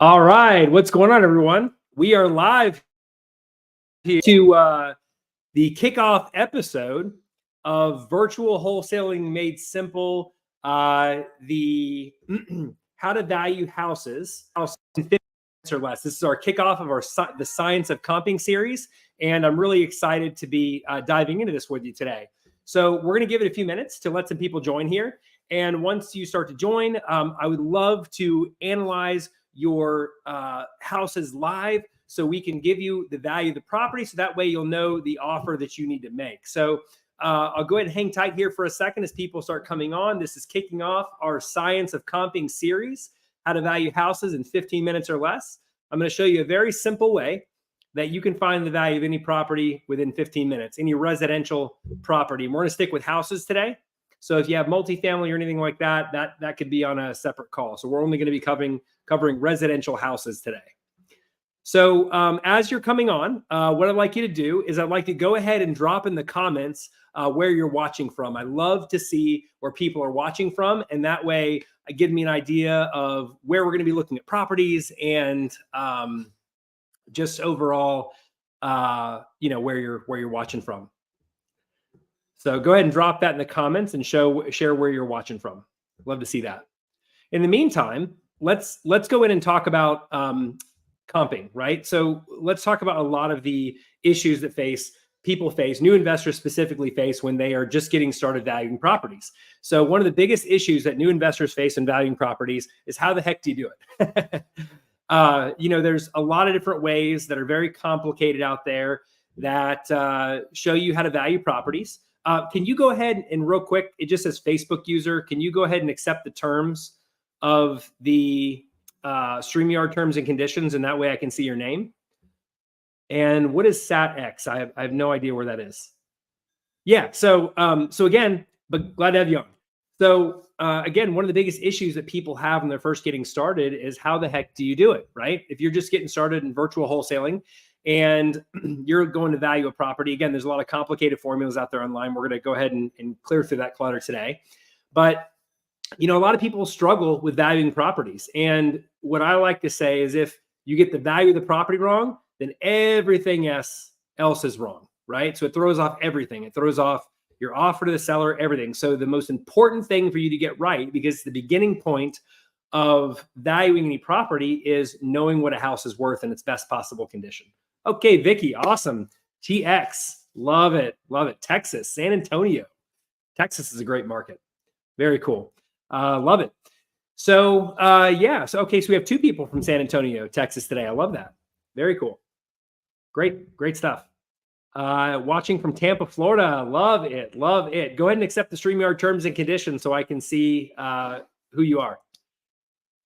All right, what's going on, everyone? We are live here to the kickoff episode of Virtual Wholesaling Made Simple, the how to value houses in 50 minutes or less. This is our kickoff of the Science of Comping series, and I'm really excited to be diving into this with you today. So we're going to give it a few minutes to let some people join here. And once you start to join, I would love to analyze your houses live so we can give you the value of the property, so that way you'll know the offer that you need to make. So I'll go ahead and hang tight here for a second as people start coming on. This is kicking off our Science of Comping series, how to value houses in 15 minutes or less. I'm going to show you a very simple way that you can find the value of any property within 15 minutes, any residential property. And we're going to stick with houses today. So if you have multifamily or anything like that, that could be on a separate call. So we're only going to be covering residential houses today. So as you're coming on, what I'd like you to do is I'd like to go ahead and drop in the comments where you're watching from. I love to see where people are watching from, and that way it gives me an idea of where we're going to be looking at properties and just overall, where you're watching from. So go ahead and drop that in the comments and share where you're watching from. Love to see that. In the meantime, let's go in and talk about comping, right? So let's talk about a lot of the issues that people face, new investors specifically face when they are just getting started valuing properties. So one of the biggest issues that new investors face in valuing properties is how the heck do you do it? There's a lot of different ways that are very complicated out there that show you how to value properties. Can you go ahead and real quick, it just says Facebook user. Can you go ahead and accept the terms of the StreamYard terms and conditions? And that way I can see your name. And what is SatX? I have no idea where that is. Yeah. So again, but glad to have you on. So again, one of the biggest issues that people have when they're first getting started is how the heck do you do it, right? If you're just getting started in virtual wholesaling and you're going to value a property, again, there's a lot of complicated formulas out there online. We're going to go ahead and clear through that clutter today. But, a lot of people struggle with valuing properties. And what I like to say is if you get the value of the property wrong, then everything else is wrong, right? So it throws off everything. It throws off your offer to the seller, everything. So the most important thing for you to get right, because the beginning point of valuing any property is knowing what a house is worth in its best possible condition. Okay, Vicky, awesome. TX, love it. Love it. Texas, San Antonio. Texas is a great market. Very cool. Love it. So, so we have two people from San Antonio, Texas today. I love that. Very cool. Great stuff. Watching from Tampa, Florida. Love it. Love it. Go ahead and accept the StreamYard terms and conditions so I can see who you are.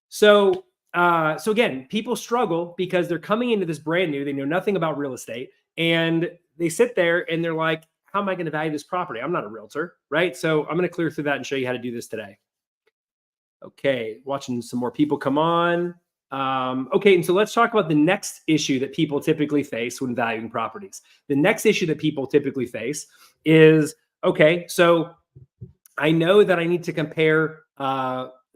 So again, people struggle because they're coming into this brand new. They know nothing about real estate, and they sit there and they're like, how am I going to value this property? I'm not a realtor, right? So I'm going to clear through that and show you how to do this today. Okay, watching some more people come on. Okay, and so let's talk about the next issue that people typically face when valuing properties. The next issue that people typically face is, okay, so I know that I need to compare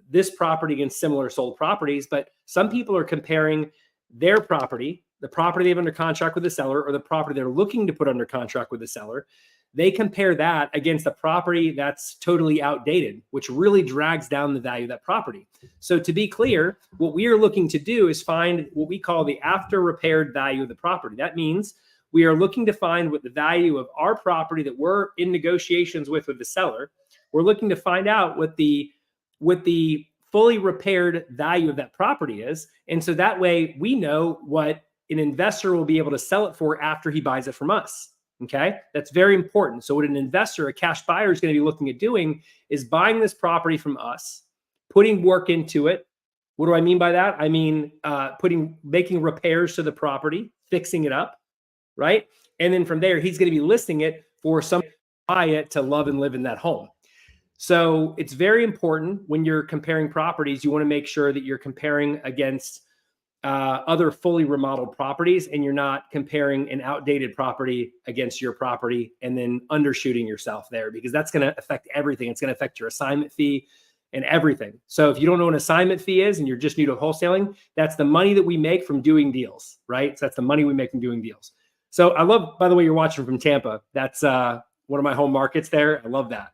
this property against similar sold properties, but some people are comparing their property, the property they have under contract with the seller, or the property they're looking to put under contract with the seller. They compare that against a property that's totally outdated, which really drags down the value of that property. So to be clear, what we are looking to do is find what we call the after repaired value of the property. That means we are looking to find what the value of our property that we're in negotiations with the seller. We're looking to find out what the fully repaired value of that property is. And so that way we know what an investor will be able to sell it for after he buys it from us. Okay, that's very important. So what an investor, a cash buyer, is going to be looking at doing is buying this property from us, putting work into it. What do I mean by that? I mean making repairs to the property, fixing it up, right? And then from there, he's going to be listing it for someone to buy it to love and live in that home. So it's very important when you're comparing properties, you want to make sure that you're comparing against other fully remodeled properties, and you're not comparing an outdated property against your property and then undershooting yourself there, because that's going to affect everything. It's going to affect your assignment fee. and everything. So if you don't know what an assignment fee is and you're just new to wholesaling, that's the money that we make from doing deals, right? So that's the money we make from doing deals. So I love, by the way, you're watching from Tampa. That's one of my home markets there. I love that.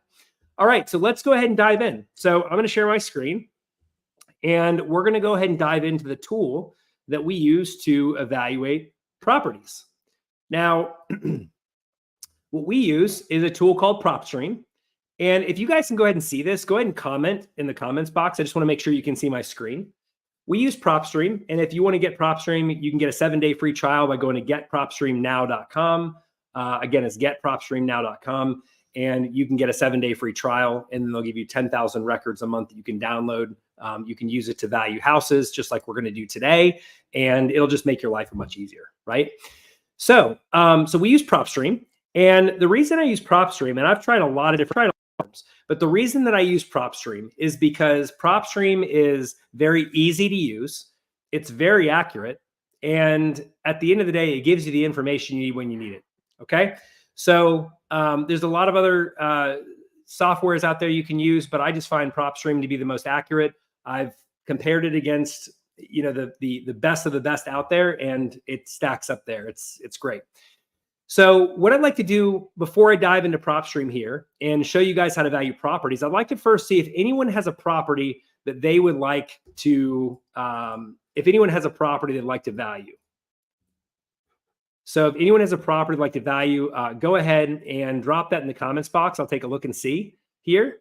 All right, so let's go ahead and dive in. So I'm going to share my screen, and we're going to go ahead and dive into the tool that we use to evaluate properties. Now, what we use is a tool called PropStream. And if you guys can go ahead and see this, go ahead and comment in the comments box. I just want to make sure you can see my screen. We use PropStream. And if you want to get PropStream, you can get a 7-day free trial by going to getpropstreamnow.com. Again, it's getpropstreamnow.com. And you can get a 7-day free trial. And then they'll give you 10,000 records a month that you can download. You can use it to value houses, just like we're going to do today. And it'll just make your life much easier, right? So we use PropStream. And the reason I use PropStream, and I've tried a lot of different platforms, but the reason that I use PropStream is because PropStream is very easy to use. It's very accurate. And at the end of the day, it gives you the information you need when you need it. Okay. So there's a lot of other softwares out there you can use, but I just find PropStream to be the most accurate. I've compared it against, the best of the best out there, and it stacks up there. It's great. So what I'd like to do before I dive into PropStream here and show you guys how to value properties, I'd like to first see if anyone has a property that they would like to, value. So if anyone has a property they'd like to value, go ahead and drop that in the comments box. I'll take a look and see here.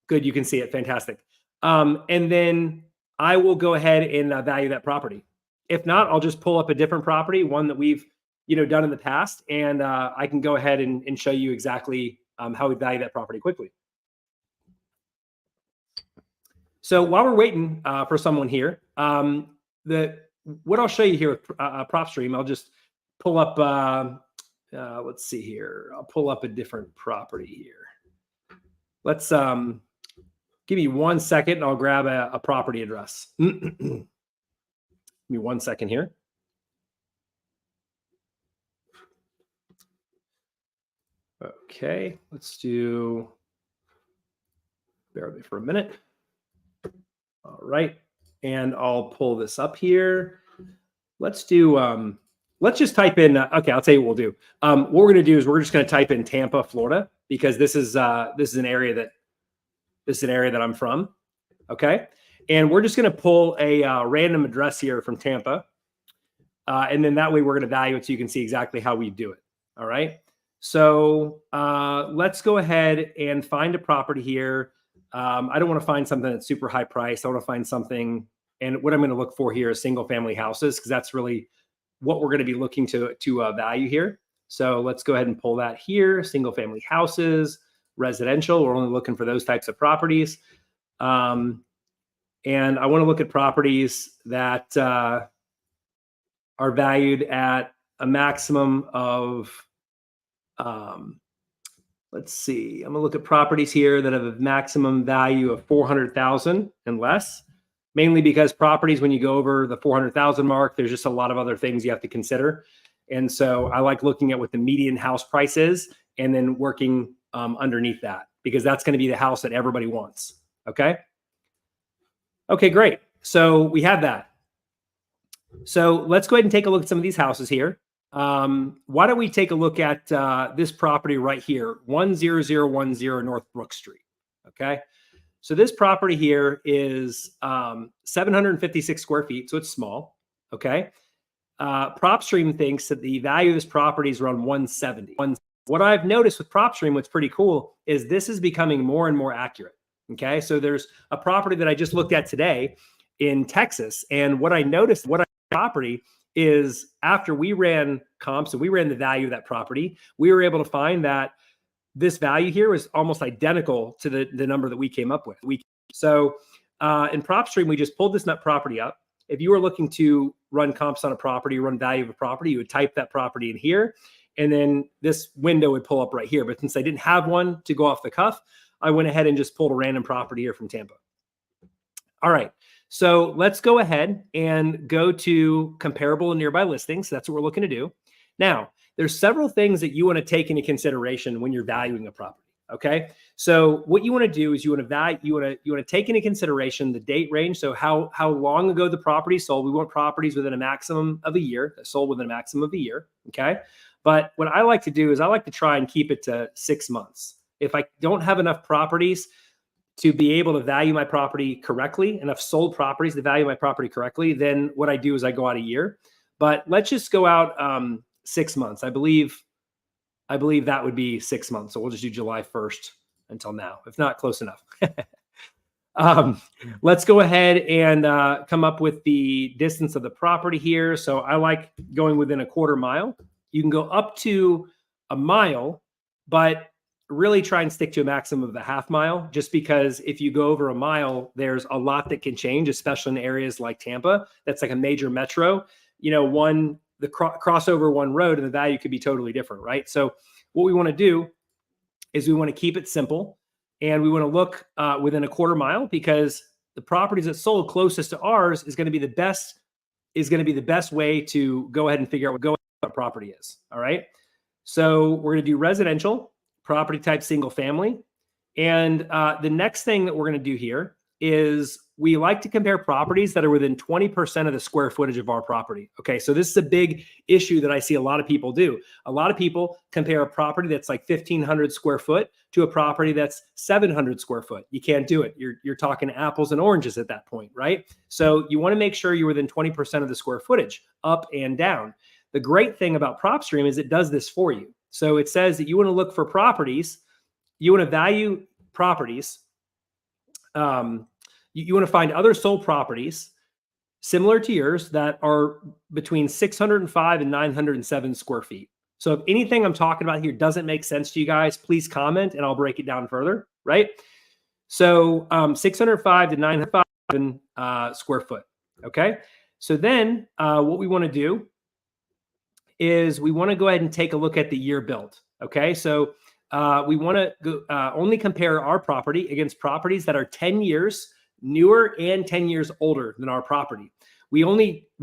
Good, you can see it, fantastic. And then I will go ahead and value that property. If not, I'll just pull up a different property, one that we've done in the past, and I can go ahead and show you exactly how we value that property quickly. So while we're waiting for someone here, what I'll show you here with PropStream, I'll just pull up, let's see here. I'll pull up a different property here. Let's give me 1 second and I'll grab a property address. Give me 1 second here. Okay, let's do, bear with me for a minute. All right, and I'll pull this up here. Let's do, let's just type in, okay, I'll tell you what we'll do. What we're gonna do is we're just gonna type in Tampa, Florida, because this is an area that I'm from, okay? And we're just gonna pull a random address here from Tampa. And then that way we're gonna value it so you can see exactly how we do it, all right? So let's go ahead and find a property here. I don't want to find something that's super high price. I want to find something, and what I'm going to look for here is single family houses, because that's really what we're going to be looking to value here. So let's go ahead and pull that here. Single family houses, residential. We're only looking for those types of properties. And I want to look at properties that are valued at a maximum of, let's see, I'm gonna look at properties here that have a maximum value of 400,000 and less, mainly because properties, when you go over the 400,000 mark, there's just a lot of other things you have to consider. And so I like looking at what the median house price is and then working underneath that, because that's going to be the house that everybody wants. Okay. Okay, great. So we have that. So let's go ahead and take a look at some of these houses here. Why don't we take a look at this property right here, 10010 North Brook Street. Okay. So this property here is 756 square feet. So it's small. Okay. PropStream thinks that the value of this property is around 170. What I've noticed with PropStream, what's pretty cool, is this is becoming more and more accurate. Okay. So there's a property that I just looked at today in Texas. And what I noticed, property is after we ran comps and we ran the value of that property, we were able to find that this value here was almost identical to the number that we came up with. So in PropStream, we just pulled this property up. If you were looking to run comps on a property, run value of a property, you would type that property in here, and then this window would pull up right here. But since I didn't have one to go off the cuff, I went ahead and just pulled a random property here from Tampa. All right. So let's go ahead and go to comparable and nearby listings. That's what we're looking to do. Now, there's several things that you want to take into consideration when you're valuing a property. Okay. So what you want to do is you want to take into consideration the date range. So how long ago the property sold. We want properties within a maximum of a year, that sold within a maximum of a year. Okay. But what I like to do is I like to try and keep it to 6 months. If I don't have enough properties to be able to value my property correctly, enough sold properties to value my property correctly, then what I do is I go out a year. But let's just go out 6 months. I believe that would be 6 months. So we'll just do July 1st until now, if not close enough. Let's go ahead and come up with the distance of the property here. So I like going within a quarter mile. You can go up to a mile, but really try and stick to a maximum of a half mile, just because if you go over a mile, there's a lot that can change, especially in areas like Tampa. That's like a major metro. You know, the crossover one road and the value could be totally different, right? So what we want to do is we want to keep it simple, and we want to look within a quarter mile, because the properties that sold closest to ours is going to be the best way to go ahead and figure out what property is. All right. So we're going to do residential, property type single family. And the next thing that we're going to do here is we like to compare properties that are within 20% of the square footage of our property. Okay, so this is a big issue that I see a lot of people do. A lot of people compare a property that's like 1,500 square foot to a property that's 700 square foot. You can't do it. You're talking apples and oranges at that point, right? So you want to make sure you're within 20% of the square footage, up and down. The great thing about PropStream is it does this for you. So it says that you want to look for properties, you want to value properties, you want to find other sold properties similar to yours that are between 605 and 907 square feet. So if anything I'm talking about here doesn't make sense to you guys, please comment and I'll break it down further, right? So 605 to 905 square foot, okay? So then what we want to do is we want to go ahead and take a look at the year built, okay? So we want to only compare our property against properties that are 10 years newer and 10 years older than our property. We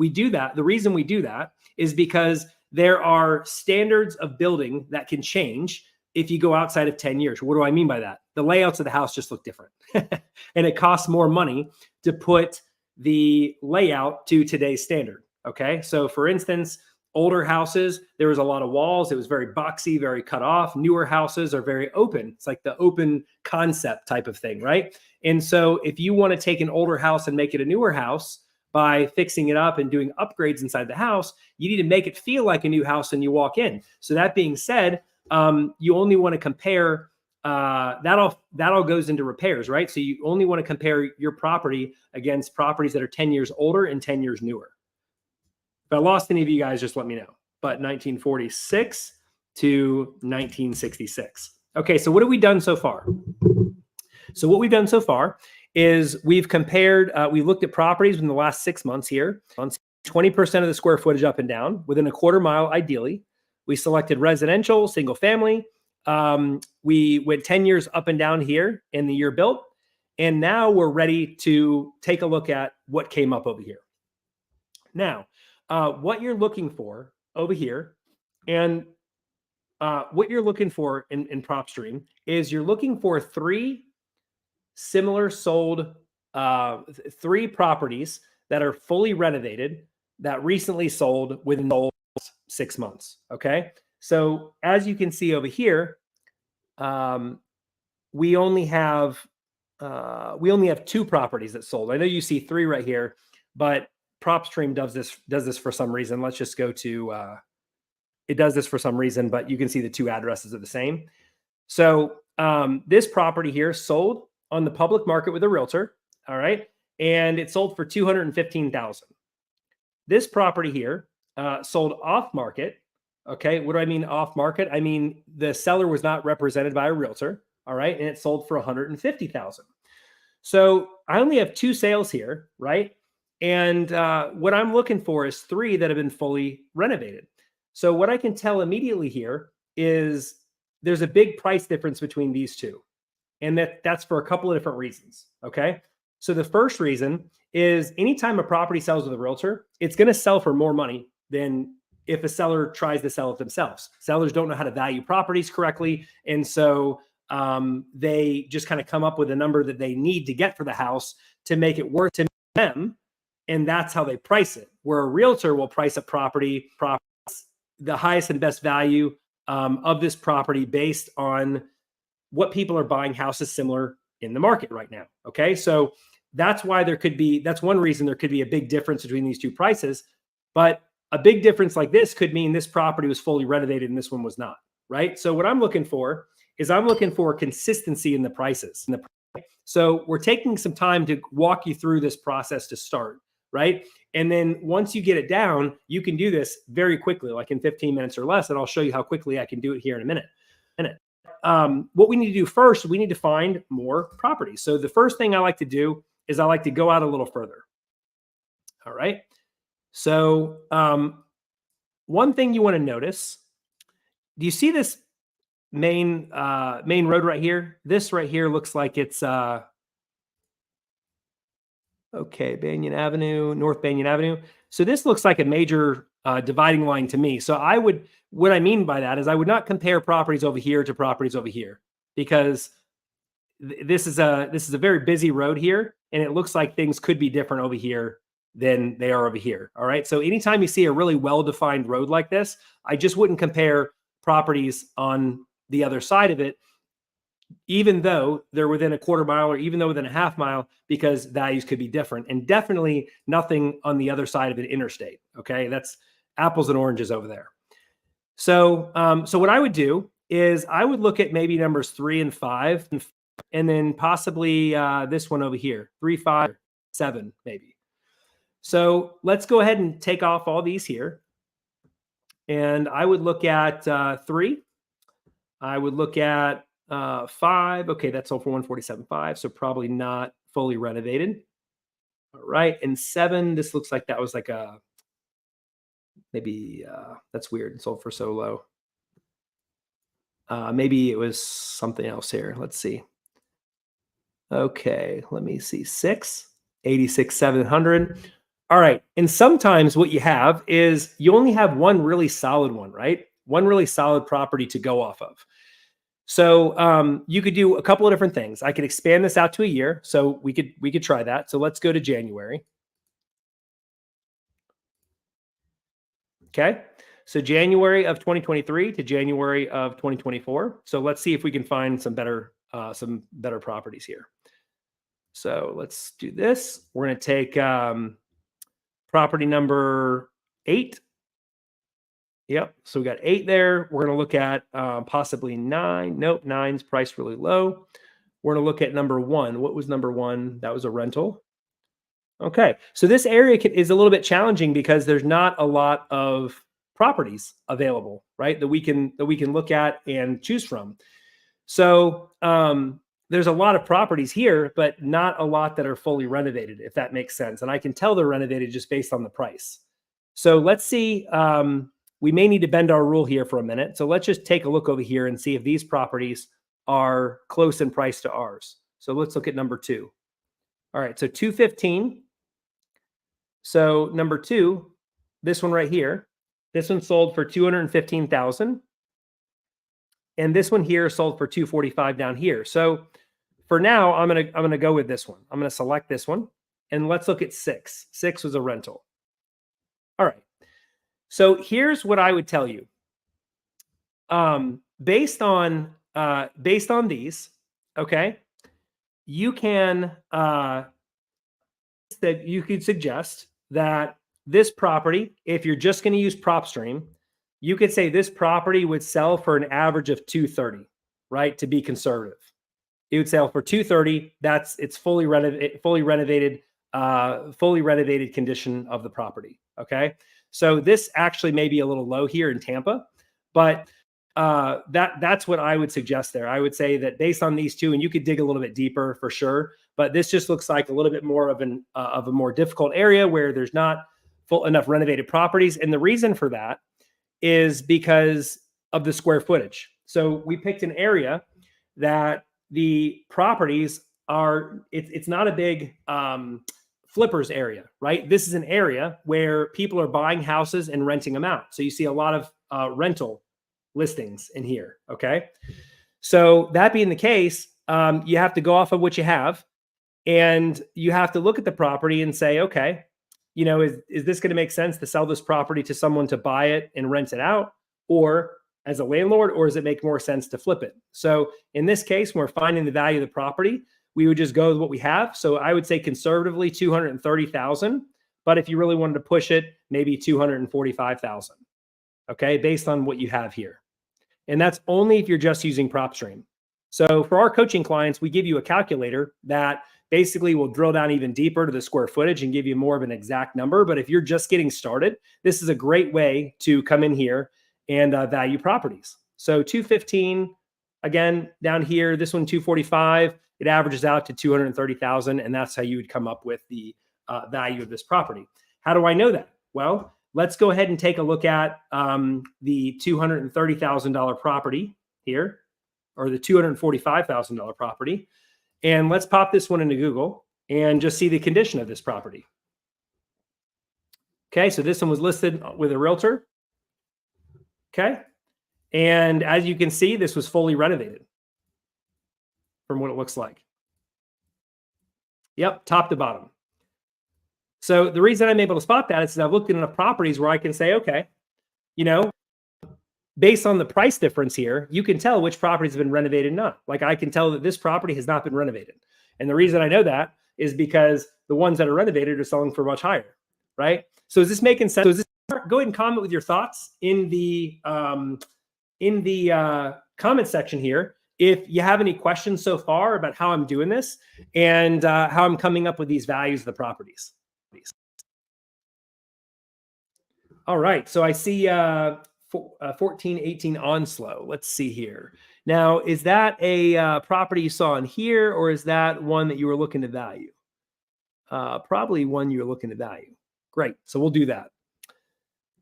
do that. The reason we do that is because there are standards of building that can change if you go outside of 10 years. What do I mean by that? The layouts of the house just look different. And it costs more money to put the layout to today's standard, okay? So for instance, older houses, there was a lot of walls. It was very boxy, very cut off. Newer houses are very open. It's like the open concept type of thing, right? And so if you want to take an older house and make it a newer house by fixing it up and doing upgrades inside the house, you need to make it feel like a new house when you walk in. So that being said, you only want to compare, that all goes into repairs, right? So you only want to compare your property against properties that are 10 years older and 10 years newer. If I lost any of you guys, just let me know. But 1946 to 1966. Okay, so what have we done so far? So what we've done so far is we've compared, we looked at properties in the last 6 months here, on 20% of the square footage up and down, within a quarter mile ideally. We selected residential, single family. We went 10 years up and down here in the year built. And now we're ready to take a look at what came up over here. Now, what you're looking for over here, and what you're looking for in PropStream is you're looking for three similar sold, three properties that are fully renovated that recently sold within the 6 months. Okay. So as you can see over here, we only have two properties that sold. I know you see three right here, but PropStream does this for some reason. Let's just go to, it does this for some reason, but you can see the two addresses are the same. So this property here sold on the public market with a realtor. All right. And it sold for $215,000. This property here sold off market. Okay. What do I mean off market? I mean, the seller was not represented by a realtor. All right. And it sold for $150,000. So I only have two sales here. Right. And what I'm looking for is three that have been fully renovated. So what I can tell immediately here is there's a big price difference between these two. And that's for a couple of different reasons. Okay. So the first reason is anytime a property sells with a realtor, it's going to sell for more money than if a seller tries to sell it themselves. Sellers don't know how to value properties correctly. And so they just kind of come up with a number that they need to get for the house to make it worth to them. And that's how they price it. Where a realtor will price a property, the highest and best value of this property based on what people are buying houses similar in the market right now. Okay. So that's why that's one reason there could be a big difference between these two prices. But a big difference like this could mean this property was fully renovated and this one was not. Right. So what I'm looking for is consistency in the prices. So we're taking some time to walk you through this process to start. Right. And then once you get it down, you can do this very quickly, like in 15 minutes or less. And I'll show you how quickly I can do it here in a minute. What we need to do first, we need to find more properties. So the first thing I like to do is I like to go out a little further. All right. So one thing you want to notice, do you see this main road right here? This right here looks like it's okay, Banyan Avenue, North Banyan Avenue. So this looks like a major dividing line to me. So what I mean by that is I would not compare properties over here to properties over here, because this is a very busy road here, and it looks like things could be different over here than they are over here. All right. So anytime you see a really well-defined road like this, I just wouldn't compare properties on the other side of it, even though they're within a quarter mile or even though within a half mile, because values could be different, and definitely nothing on the other side of an interstate. Okay. That's apples and oranges over there. So, so what I would do is I would look at maybe numbers 3 and 5, and then possibly this one over here, 3, 5, 7, maybe. So let's go ahead and take off all these here. And I would look at 3. I would look at 5. Okay, that's all for 147.5. So probably not fully renovated. All right. And 7, this looks like that was like a, maybe that's weird. It sold for so low. Maybe it was something else here. Let's see. Okay, let me see. 6, 86,700. All right. And sometimes what you have is you only have one really solid one, right? One really solid property to go off of. So you could do a couple of different things. I could expand this out to a year. So we could try that. So let's go to January. Okay. So January of 2023 to January of 2024. So let's see if we can find some better properties here. So let's do this. We're going to take property number 8. Yep. So we got 8 there. We're going to look at possibly 9. Nope. 9's priced really low. We're going to look at number 1. What was number 1? That was a rental. Okay. So this area is a little bit challenging because there's not a lot of properties available, right? That we can look at and choose from. So there's a lot of properties here, but not a lot that are fully renovated, if that makes sense. And I can tell they're renovated just based on the price. So let's see. We may need to bend our rule here for a minute. So let's just take a look over here and see if these properties are close in price to ours. So let's look at number 2. All right. So 215. So number 2, this one right here, this one sold for 215,000. And this one here sold for 245 down here. So for now, I'm gonna go with this one. I'm gonna select this one, and let's look at 6. 6 was a rental. All right. So here's what I would tell you. Based on these, okay, you can that you could suggest that this property, if you're just going to use PropStream, you could say this property would sell for an average of 230, right? To be conservative, it would sell for 230. It's fully renovated condition of the property. Okay. So this actually may be a little low here in Tampa, but that's what I would suggest there. I would say that based on these two, and you could dig a little bit deeper for sure, but this just looks like a little bit more of a more difficult area where there's not full enough renovated properties. And the reason for that is because of the square footage. So we picked an area that the properties are, it's not a big flippers area, right? This is an area where people are buying houses and renting them out. So you see a lot of rental listings in here. Okay. So that being the case, you have to go off of what you have, and you have to look at the property and say, okay, you know, is this going to make sense to sell this property to someone to buy it and rent it out, or as a landlord, or does it make more sense to flip it? So in this case, when we're finding the value of the property, we would just go with what we have. So I would say conservatively 230,000, but if you really wanted to push it, maybe 245,000. Okay, based on what you have here. And that's only if you're just using PropStream. So for our coaching clients, we give you a calculator that basically will drill down even deeper to the square footage and give you more of an exact number. But if you're just getting started, this is a great way to come in here and value properties. So 215, again, down here, this one 245, it averages out to 230,000. And that's how you would come up with the value of this property. How do I know that? Well, let's go ahead and take a look at the $230,000 property here, or the $245,000 property. And let's pop this one into Google and just see the condition of this property. Okay, so this one was listed with a realtor. Okay, and as you can see, this was fully renovated from what it looks like. Yep, top to bottom. So the reason I'm able to spot that is I've looked at enough properties where I can say, okay, you know, based on the price difference here, you can tell which properties have been renovated and not. Like I can tell that this property has not been renovated. And the reason I know that is because the ones that are renovated are selling for much higher, right? So is this making sense? So is this, go ahead and comment with your thoughts in the comment section here. If you have any questions so far about how I'm doing this and how I'm coming up with these values of the properties. All right, so I see 1418 Onslow. Let's see here. Now, is that a property you saw in here, or is that one that you were looking to value? Probably one you were looking to value. Great, so we'll do that.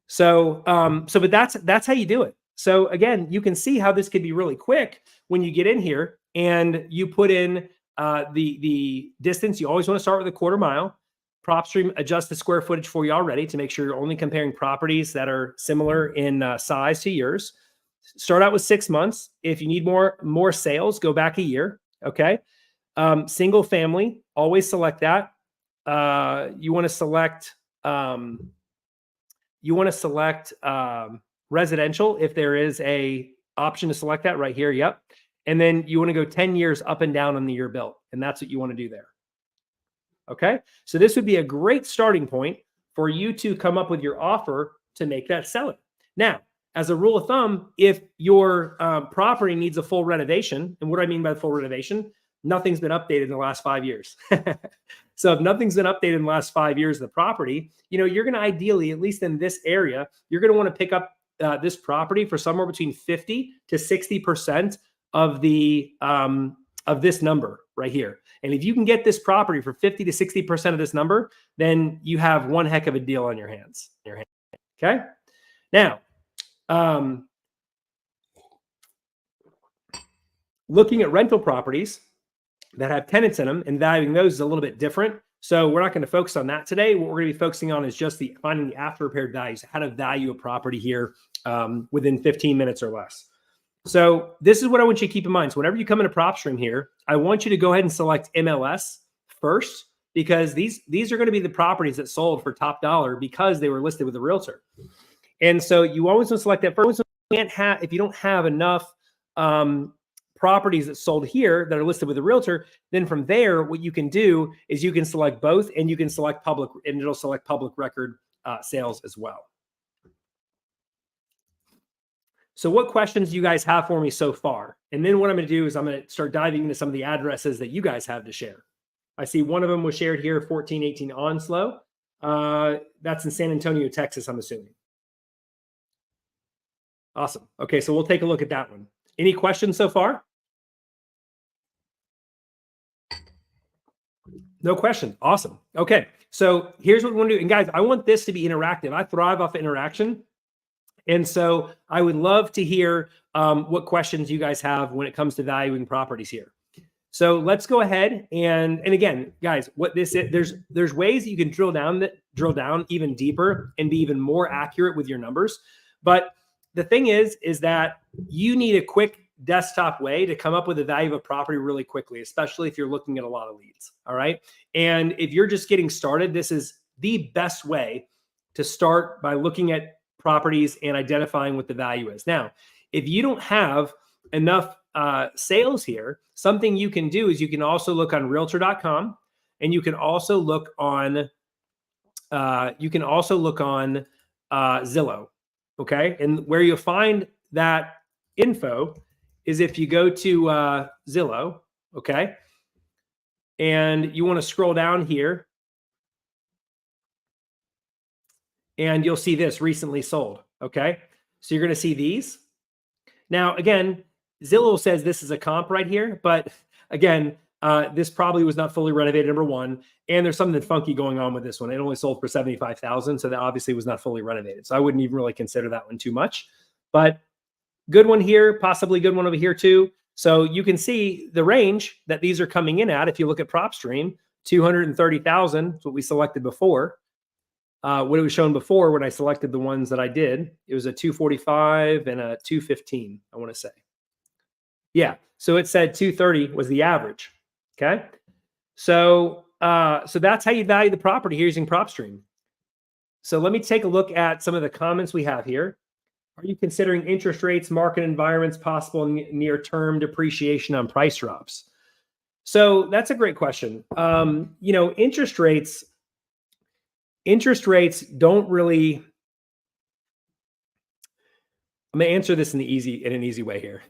So, but that's how you do it. So again, you can see how this could be really quick when you get in here and you put in the distance. You always want to start with a quarter mile. PropStream adjusts the square footage for you already to make sure you're only comparing properties that are similar in size to yours. Start out with 6 months. If you need more sales, go back a year. Okay. Single family, always select that. You want to select residential if there is a option to select that right here. Yep. And then you want to go 10 years up and down on the year built. And that's what you want to do there. Okay, so this would be a great starting point for you to come up with your offer to make that sell it. Now, as a rule of thumb, if your property needs a full renovation, and what do I mean by full renovation? Nothing's been updated in the last 5 years. So if nothing's been updated in the last 5 years of the property, you know, you're going to ideally, at least in this area, you're going to want to pick up this property for somewhere between 50 to 60% of the of this number right here. And if you can get this property for 50 to 60% of this number, then you have one heck of a deal on your hands. Okay. Now, looking at rental properties that have tenants in them and valuing those is a little bit different. So we're not going to focus on that today. What we're going to be focusing on is just finding the after repaired values, how to value a property here within 15 minutes or less. So this is what I want you to keep in mind. So whenever you come into PropStream here, I want you to go ahead and select MLS first, because these are going to be the properties that sold for top dollar because they were listed with a realtor. And so you always want to select that first. If you don't have enough properties that sold here that are listed with a realtor, then from there, what you can do is you can select both, and you can select public, and it'll select public record sales as well. So what questions do you guys have for me so far? And then what I'm going to do is I'm going to start diving into some of the addresses that you guys have to share. I see one of them was shared here, 1418 Onslow. That's in San Antonio, Texas, I'm assuming. Awesome. Okay, so we'll take a look at that one. Any questions so far? No question. Awesome. Okay, so here's what we want to do. And guys, I want this to be interactive. I thrive off of interaction. And so I would love to hear what questions you guys have when it comes to valuing properties here. So let's go ahead and again, guys, what this is, there's ways that you can drill down even deeper and be even more accurate with your numbers. But the thing is that you need a quick desktop way to come up with the value of a property really quickly, especially if you're looking at a lot of leads. All right. And if you're just getting started, this is the best way to start by looking at properties and identifying what the value is. Now, if you don't have enough sales here, something you can do is you can also look on realtor.com, and you can also look on Zillow. Okay. And where you'll find that info is if you go to Zillow. Okay. And you want to scroll down here, and you'll see this recently sold. Okay. So you're going to see these. Now, again, Zillow says this is a comp right here, but again, this probably was not fully renovated, number one, and there's something funky going on with this one. It only sold for $75,000, so that obviously was not fully renovated. So I wouldn't even really consider that one too much, but good one here, possibly good one over here too. So you can see the range that these are coming in at. If you look at PropStream, 230,000 is what we selected before. What it was shown before when I selected the ones that I did, it was a 245 and a 215, I want to say. Yeah, so it said 230 was the average. Okay, so that's how you value the property here using PropStream. So let me take a look at some of the comments we have here. Are you considering interest rates, market environments, possible near-term depreciation on price drops? So that's a great question. Interest rates don't really. I'm going to answer this in an easy way here.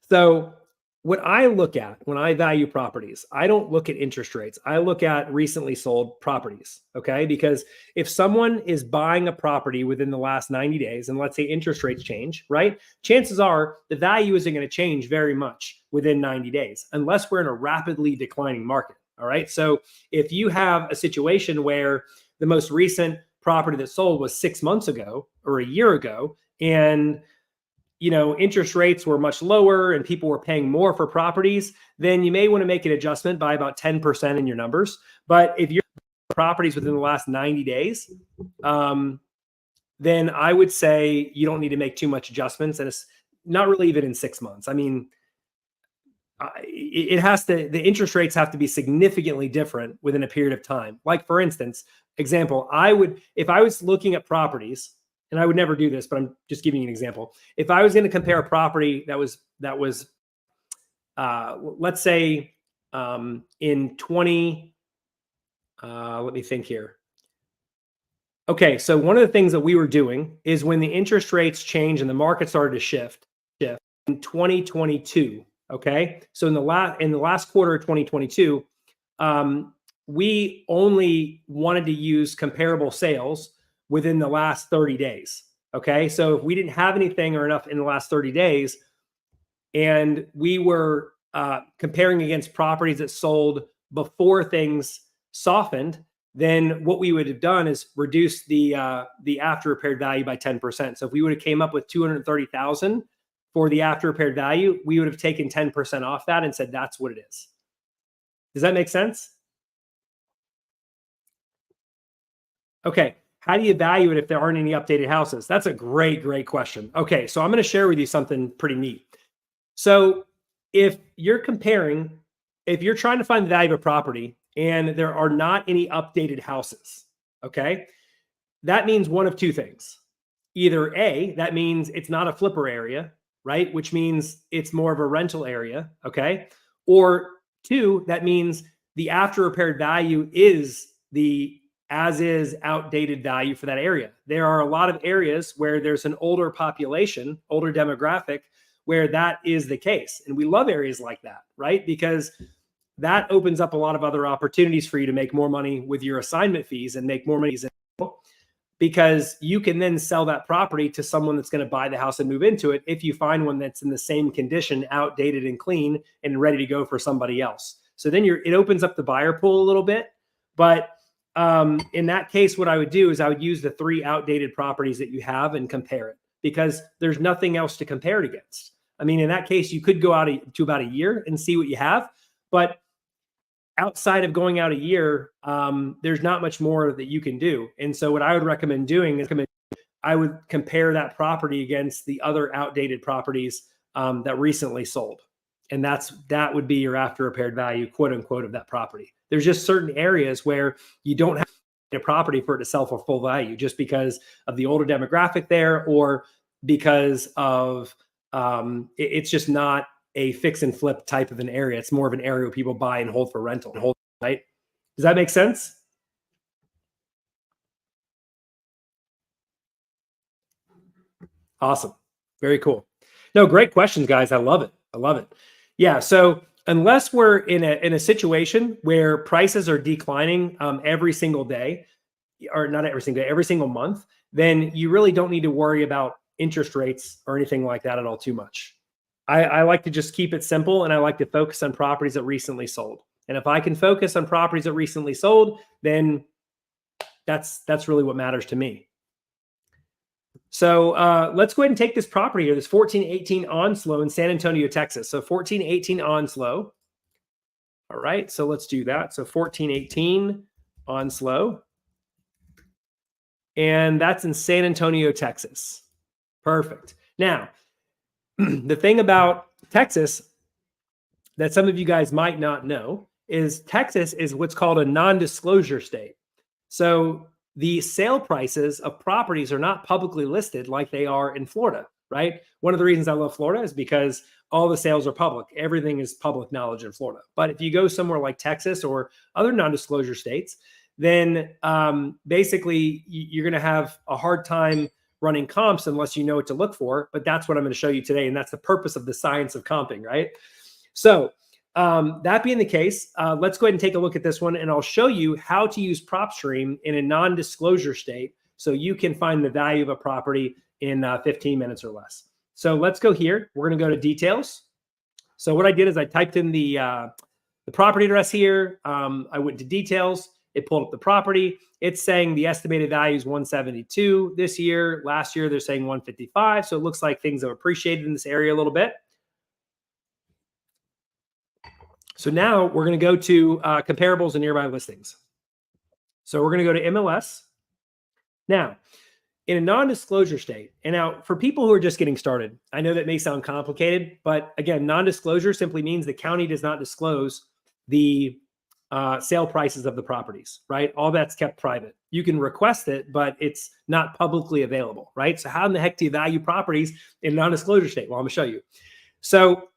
So what I look at when I value properties, I don't look at interest rates. I look at recently sold properties, okay? Because if someone is buying a property within the last 90 days, and let's say interest rates change, right? Chances are the value isn't going to change very much within 90 days, unless we're in a rapidly declining market, all right? So if you have a situation where the most recent property that sold was 6 months ago or a year ago, and interest rates were much lower and people were paying more for properties, then you may want to make an adjustment by about 10% in your numbers. But if you're properties within the last 90 days, then I would say you don't need to make too much adjustments, and it's not really even in 6 months. I mean, the interest rates have to be significantly different within a period of time. Like, for instance, example, if I was looking at properties, and I would never do this, but I'm just giving you an example. If I was going to compare a property that was let's say in 20, let me think here. Okay, so one of the things that we were doing is when the interest rates changed and the market started to shift in 2022. Okay, so in the last quarter of 2022, we only wanted to use comparable sales within the last 30 days. Okay. So if we didn't have anything or enough in the last 30 days, and we were comparing against properties that sold before things softened, then what we would have done is reduce the after repaired value by 10%. So if we would have came up with 230,000 for the after repaired value, we would have taken 10% off that and said, that's what it is. Does that make sense? Okay. How do you value it if there aren't any updated houses? That's a great question. Okay, so I'm going to share with you something pretty neat. So if you're trying to find the value of a property and there are not any updated houses, okay, that means one of two things. Either A, that means it's not a flipper area, right? Which means it's more of a rental area, okay? Or two, that means the after repaired value is the as is outdated value for that area. There are a lot of areas where there's an older population, older demographic, where that is the case. And we love areas like that, right? Because that opens up a lot of other opportunities for you to make more money with your assignment fees and make more money, because you can then sell that property to someone that's going to buy the house and move into it if you find one that's in the same condition, outdated and clean and ready to go for somebody else. So then it opens up the buyer pool a little bit. But in that case, what I would do is I would use the 3 outdated properties that you have and compare it, because there's nothing else to compare it against. I mean, in that case, you could go out to about a year and see what you have, but outside of going out a year, there's not much more that you can do. And so what I would recommend doing is I would compare that property against the other outdated properties that recently sold. And that would be your after repaired value, quote unquote, of that property. There's just certain areas where you don't have a property for it to sell for full value just because of the older demographic there, or because of it's just not a fix and flip type of an area. It's more of an area where people buy and hold for rental, right? Does that make sense? Awesome. Very cool. No, great questions, guys. I love it. I love it. Yeah. So unless we're in a situation where prices are declining every single day, or not every single day, every single month, then you really don't need to worry about interest rates or anything like that at all too much. I like to just keep it simple, and I like to focus on properties that recently sold. And if I can focus on properties that recently sold, then that's really what matters to me. So let's go ahead and take this property here, this 1418 Onslow in San Antonio, Texas. So 1418 Onslow. All right, so let's do that. So 1418 Onslow. And that's in San Antonio, Texas. Perfect. Now, the thing about Texas that some of you guys might not know is Texas is what's called a non-disclosure state. So the sale prices of properties are not publicly listed like they are in Florida, right? One of the reasons I love Florida is because all the sales are public. Everything is public knowledge in Florida. But if you go somewhere like Texas or other non-disclosure states, then basically you're going to have a hard time running comps unless you know what to look for. But that's what I'm going to show you today. And that's the purpose of the science of comping, right? So that being the case, let's go ahead and take a look at this one, and I'll show you how to use PropStream in a non-disclosure state so you can find the value of a property in 15 minutes or less. So let's go here. We're going to go to details. So what I did is I typed in the property address here. I went to details. It pulled up the property. It's saying the estimated value is 172 this year. Last year, they're saying 155. So it looks like things have appreciated in this area a little bit. So now we're going to go to comparables and nearby listings. So we're going to go to MLS. Now, in a non-disclosure state, and now for people who are just getting started, I know that may sound complicated, but again, non-disclosure simply means the county does not disclose the sale prices of the properties, right? All that's kept private. You can request it, but it's not publicly available, right? So how in the heck do you value properties in a non-disclosure state? Well, I'm going to show you. So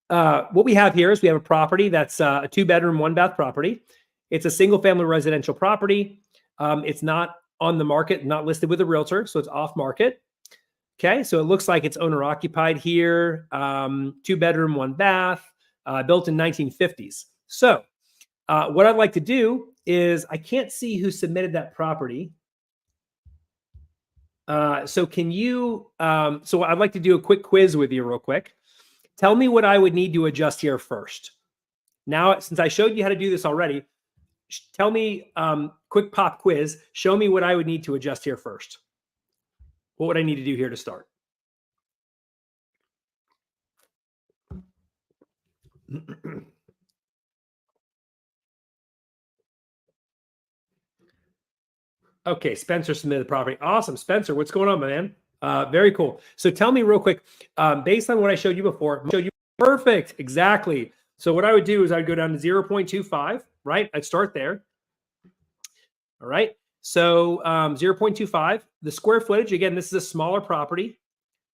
what we have here is we have a property that's a 2-bedroom, 1-bath property. It's a single-family residential property. It's not on the market, not listed with a realtor, so it's off market. Okay, so it looks like it's owner occupied here. 2-bedroom, 1-bath, built in 1950s. So what I'd like to do is I can't see who submitted that property. So can you? So I'd like to do a quick quiz with you real quick. Tell me what I would need to adjust here first. Now, since I showed you how to do this already, tell me, quick pop quiz, show me what I would need to adjust here first. What would I need to do here to start? Okay, Spencer submitted the property. Awesome. Spencer, what's going on, my man? Very cool. So tell me real quick, based on what I showed you before, perfect, exactly. So what I would do is I'd go down to 0.25, right? I'd start there. All right. So 0.25, the square footage, again, this is a smaller property.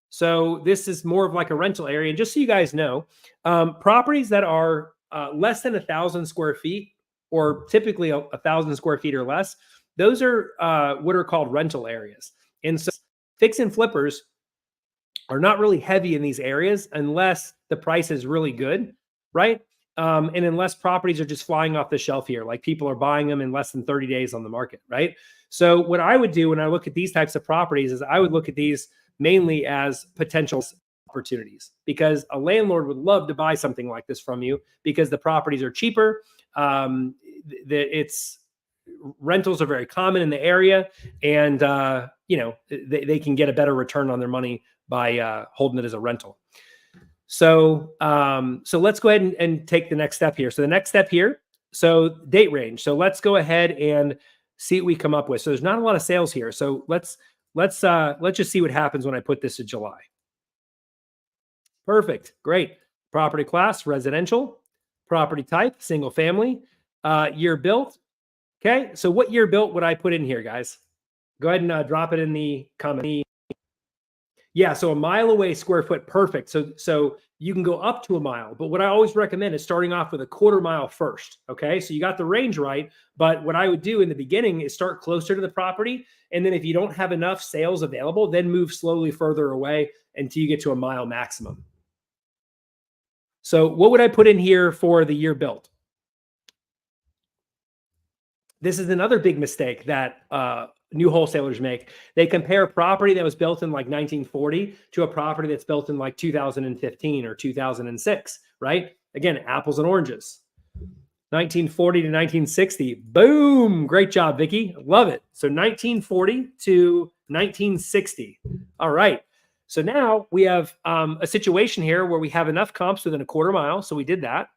So this is more of like a rental area. And just so you guys know, properties that are less than 1,000 square feet, or typically 1,000 square feet or less, those are what are called rental areas. And so fix and flippers are not really heavy in these areas unless the price is really good, right? And unless properties are just flying off the shelf here, like people are buying them in less than 30 days on the market, right? So what I would do when I look at these types of properties is I would look at these mainly as potential opportunities, because a landlord would love to buy something like this from you because the properties are cheaper. Rentals are very common in the area, and they can get a better return on their money by holding it as a rental. So let's go ahead and take the next step here. So the next step here, so date range. So let's go ahead and see what we come up with. So there's not a lot of sales here. So let's just see what happens when I put this to July. Perfect. Great. Property class, residential. Property type, single family. Year built. Okay. So what year built would I put in here, guys? Go ahead and drop it in the comment. Yeah, so a mile away square foot, perfect. So you can go up to a mile, but what I always recommend is starting off with a quarter mile first. Okay, so you got the range right, but what I would do in the beginning is start closer to the property, and then if you don't have enough sales available, then move slowly further away until you get to a mile maximum. So what would I put in here for the year built? This is another big mistake that new wholesalers make. They compare property that was built in like 1940 to a property that's built in like 2015 or 2006, right? Again, apples and oranges. 1940 to 1960. Boom. Great job, Vicky. Love it. So 1940 to 1960. All right. So now we have a situation here where we have enough comps within a quarter mile. So we did that.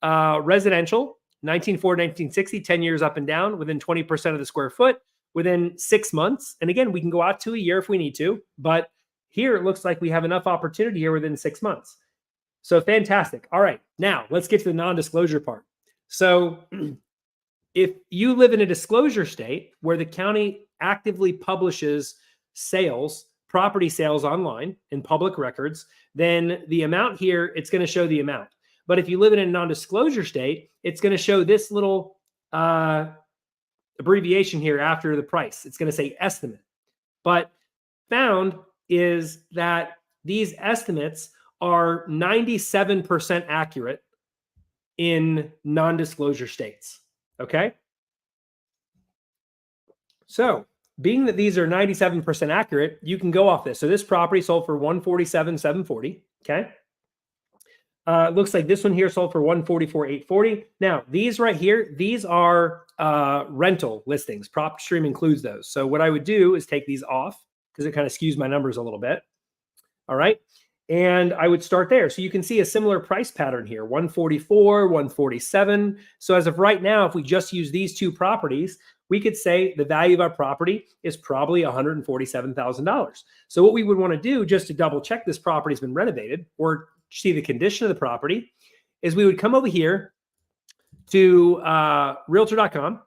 Residential, 1940, 1960, 10 years up and down, within 20% of the square foot, within 6 months. And again, we can go out to a year if we need to, but here it looks like we have enough opportunity here within 6 months. So fantastic. All right, now let's get to the non-disclosure part. So if you live in a disclosure state where the county actively publishes sales, property sales online in public records, then the amount here, it's going to show the amount. But if you live in a non-disclosure state, it's going to show this little abbreviation here after the price. It's going to say estimate. But found is that these estimates are 97% accurate in non-disclosure states. Okay. So being that these are 97% accurate, you can go off this. So this property sold for $147,740. Okay. Looks like this one here sold for $144,840. Now, these right here, these are rental listings. PropStream includes those. So what I would do is take these off because it kind of skews my numbers a little bit. All right. And I would start there. So you can see a similar price pattern here, 144, 147. So as of right now, if we just use these two properties, we could say the value of our property is probably $147,000. So what we would want to do just to double check this property has been renovated or see the condition of the property is we would come over here to realtor.com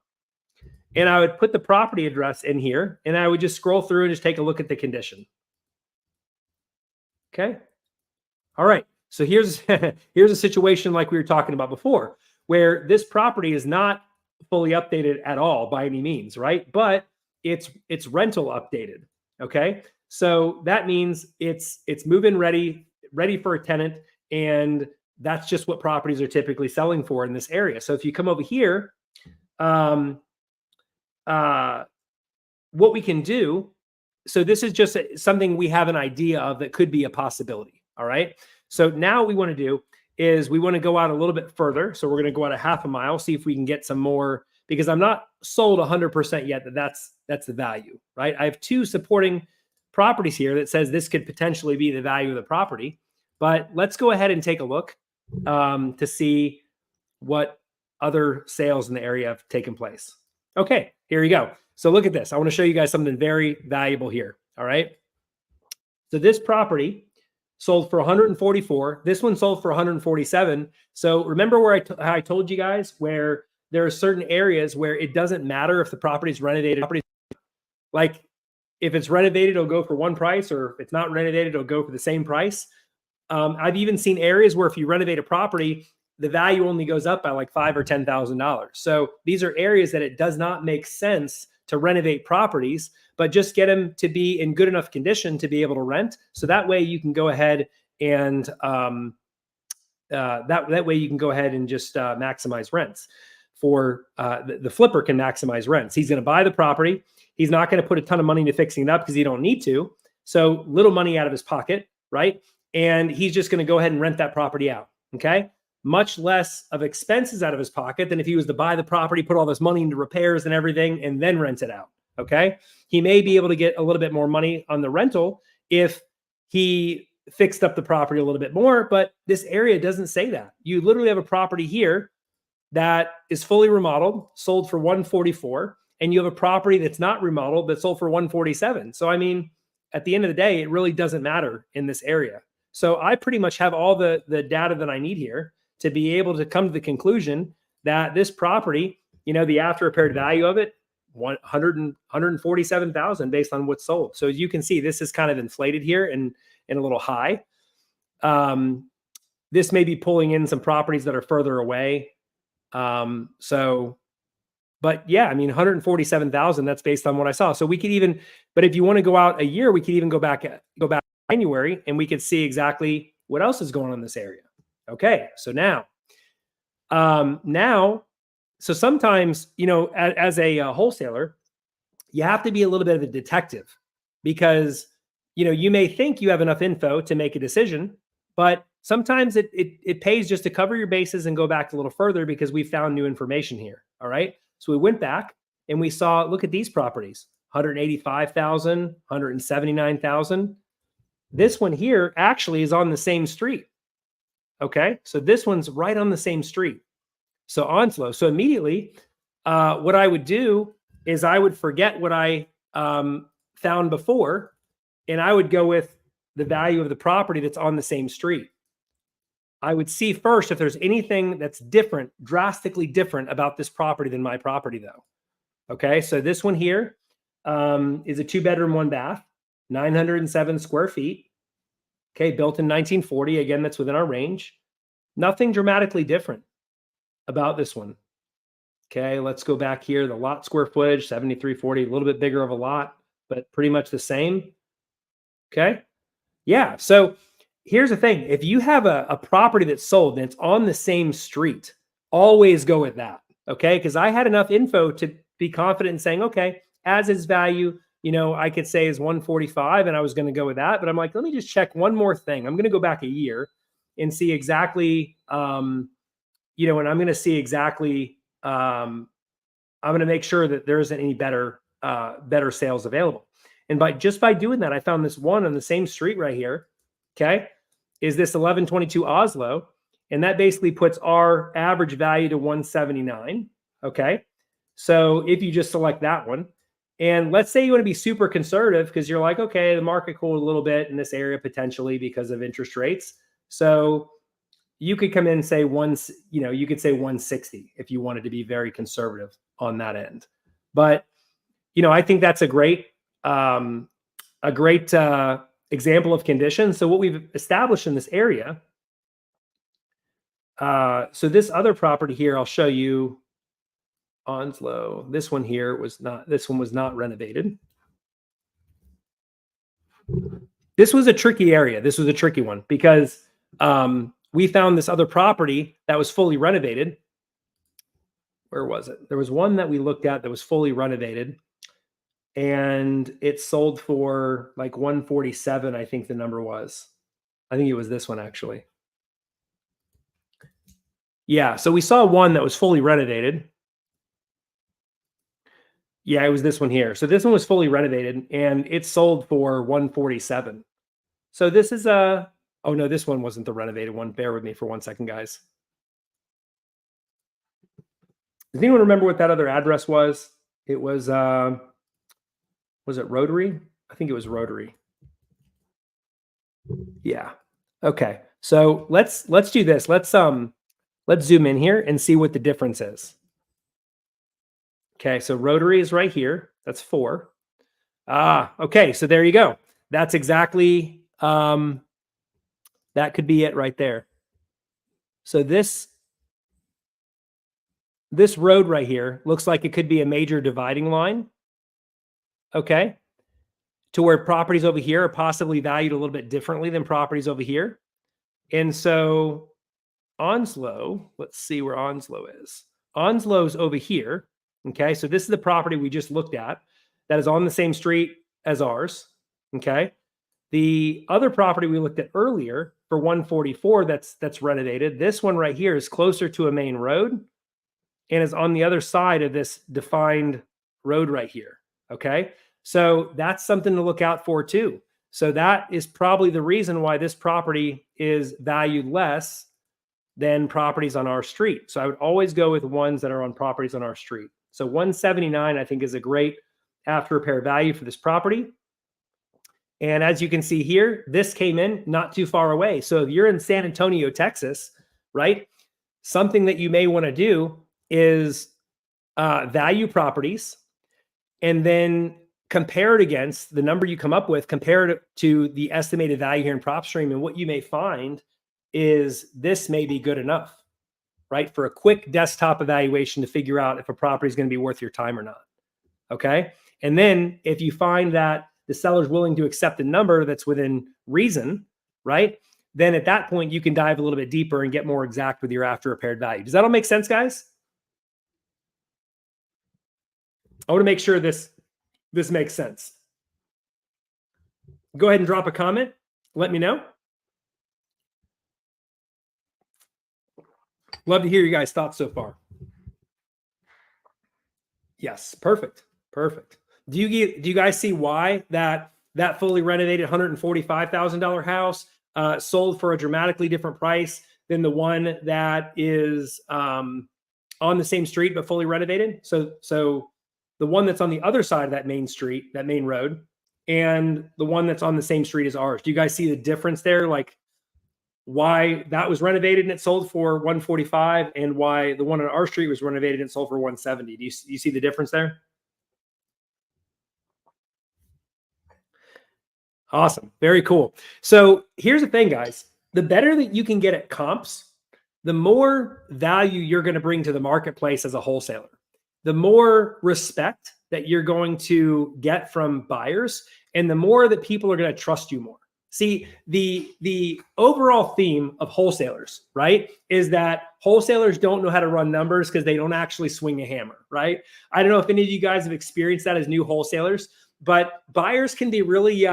and I would put the property address in here and I would just scroll through and just take a look at the condition. Okay. All right. So here's a situation like we were talking about before where this property is not fully updated at all by any means, right? But it's rental updated. Okay. So that means it's move-in ready for a tenant. And that's just what properties are typically selling for in this area. So if you come over here, what we can do, so this is just something we have an idea of that could be a possibility. All right. So now what we want to do is we want to go out a little bit further. So we're going to go out a half a mile, see if we can get some more, because I'm not sold 100% yet that's the value, right? I have two supporting properties here that says this could potentially be the value of the property, but let's go ahead and take a look to see what other sales in the area have taken place. Okay, here we go. So look at this. I want to show you guys something very valuable here. All right. So this property sold for 144. This one sold for 147. So remember where I told you guys where there are certain areas where it doesn't matter if the property is renovated. Like if it's renovated, it'll go for one price, or if it's not renovated, it'll go for the same price. I've even seen areas where if you renovate a property, the value only goes up by like $5,000 or $10,000. So these are areas that it does not make sense to renovate properties, but just get them to be in good enough condition to be able to rent. So that way you can go ahead and that way you can go ahead and just maximize rents. For the flipper can maximize rents. He's going to buy the property. He's not going to put a ton of money into fixing it up because he don't need to. So little money out of his pocket, right? And he's just going to go ahead and rent that property out. Okay. Much less of expenses out of his pocket than if he was to buy the property, put all this money into repairs and everything, and then rent it out. Okay. He may be able to get a little bit more money on the rental if he fixed up the property a little bit more, but this area doesn't say that. You literally have a property here that is fully remodeled, sold for 144, and you have a property that's not remodeled that sold for 147. So, I mean, at the end of the day, it really doesn't matter in this area. So I pretty much have all the data that I need here to be able to come to the conclusion that this property, the after repaired value of it, 147,000 based on what's sold. So as you can see, this is kind of inflated here and a little high. This may be pulling in some properties that are further away. But yeah, I mean, 147,000, that's based on what I saw. So we could even, but if you want to go out a year, we could even go back January and we could see exactly what else is going on in this area. Okay. So now, so sometimes, as a wholesaler, you have to be a little bit of a detective because, you may think you have enough info to make a decision, but sometimes it pays just to cover your bases and go back a little further because we found new information here. All right. So we went back and we saw, look at these properties, 185,000, 179,000. This one here actually is on the same street. Okay. So this one's right on the same street. So Onslow. So immediately, what I would do is I would forget what I found before, and I would go with the value of the property that's on the same street. I would see first if there's anything that's different, drastically different about this property than my property, though. Okay, so this one here is a 2-bedroom, 1-bath, 907 square feet. Okay, built in 1940. Again, that's within our range. Nothing dramatically different about this one. Okay, let's go back here. The lot square footage, 7,340, a little bit bigger of a lot, but pretty much the same. Okay, yeah, so here's the thing. If you have a property that's sold and it's on the same street, always go with that, okay? Because I had enough info to be confident in saying, okay, as is value, I could say is 145 and I was going to go with that. But I'm like, let me just check one more thing. I'm going to go back a year and see exactly, and I'm going to see exactly, I'm going to make sure that there isn't any better sales available. And just by doing that, I found this one on the same street right here. Okay, is this 1122 Oslo, and that basically puts our average value to 179. Okay, so if you just select that one, and let's say you want to be super conservative because you're like, okay, the market cooled a little bit in this area potentially because of interest rates, so you could come in and say you could say 160 if you wanted to be very conservative on that end. But I think that's a great example of conditions. So what we've established in this area, so this other property here, I'll show you Onslow. This one was not renovated. This was a tricky area. This was a tricky one because we found this other property that was fully renovated. Where was it? There was one that we looked at that was fully renovated, and it sold for like 147, I think the number was. I think it was this one actually. Yeah, so we saw one that was fully renovated. Yeah, it was this one here. So this one was fully renovated and it sold for 147. So this is oh no, this one wasn't the renovated one. Bear with me for 1 second, guys. Does anyone remember what that other address was? It was it Rotary? I think it was Rotary. Yeah. Okay. So let's do this. Let's zoom in here and see what the difference is. Okay, so Rotary is right here. That's 4. Okay, so there you go. That's exactly that could be it right there. So this road right here looks like it could be a major dividing line. Okay, to where properties over here are possibly valued a little bit differently than properties over here. And so Onslow, let's see where Onslow is. Onslow's over here. Okay, so this is the property we just looked at that is on the same street as ours. Okay, the other property we looked at earlier for 144 that's renovated. This one right here is closer to a main road and is on the other side of this defined road right here. Okay, so that's something to look out for too. So that is probably the reason why this property is valued less than properties on our street. So I would always go with ones that are on properties on our street. So 179, I think, is a great after repair value for this property. And as you can see here, this came in not too far away. So if you're in San Antonio, Texas, right, something that you may want to do is value properties and then compare it against the number you come up with, compare it to the estimated value here in PropStream. And what you may find is this may be good enough, right, for a quick desktop evaluation to figure out if a property is going to be worth your time or not. Okay. And then if you find that the seller's willing to accept a number that's within reason, right, then at that point you can dive a little bit deeper and get more exact with your after repaired value. Does that all make sense, guys? I want to make sure this makes sense. Go ahead and drop a comment. Let me know. Love to hear you guys' thoughts so far. Yes, perfect. Perfect. Do you guys see why that fully renovated $145,000 house sold for a dramatically different price than the one that is on the same street but fully renovated? So the one that's on the other side of that main street, that main road, and the one that's on the same street as ours. Do you guys see the difference there? Like why that was renovated and it sold for 145 and why the one on our street was renovated and sold for 170. Do you see the difference there? Awesome. Very cool. So here's the thing, guys. The better that you can get at comps, the more value you're going to bring to the marketplace as a wholesaler. The more respect that you're going to get from buyers, and the more that people are going to trust you more. See, the overall theme of wholesalers, right, is that wholesalers don't know how to run numbers because they don't actually swing a hammer, right? I don't know if any of you guys have experienced that as new wholesalers, but buyers can be really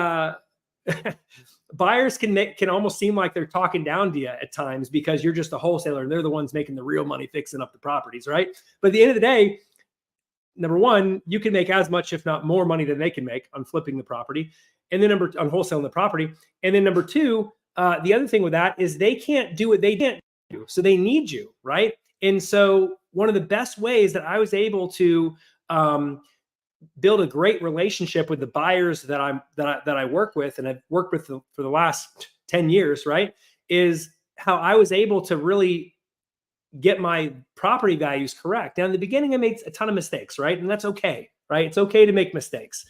buyers can almost seem like they're talking down to you at times because you're just a wholesaler and they're the ones making the real money fixing up the properties, right? But at the end of the day, number one, you can make as much, if not more money than they can make on flipping the property. And then on wholesaling the property. And then number two, the other thing with that is they can't do what they can't do. So they need you, right? And so one of the best ways that I was able to build a great relationship with the buyers that I work with, and I've worked with them for the last 10 years, right, is how I was able to really get my property values correct. Now, in the beginning, I made a ton of mistakes, right? And that's okay, right? It's okay to make mistakes.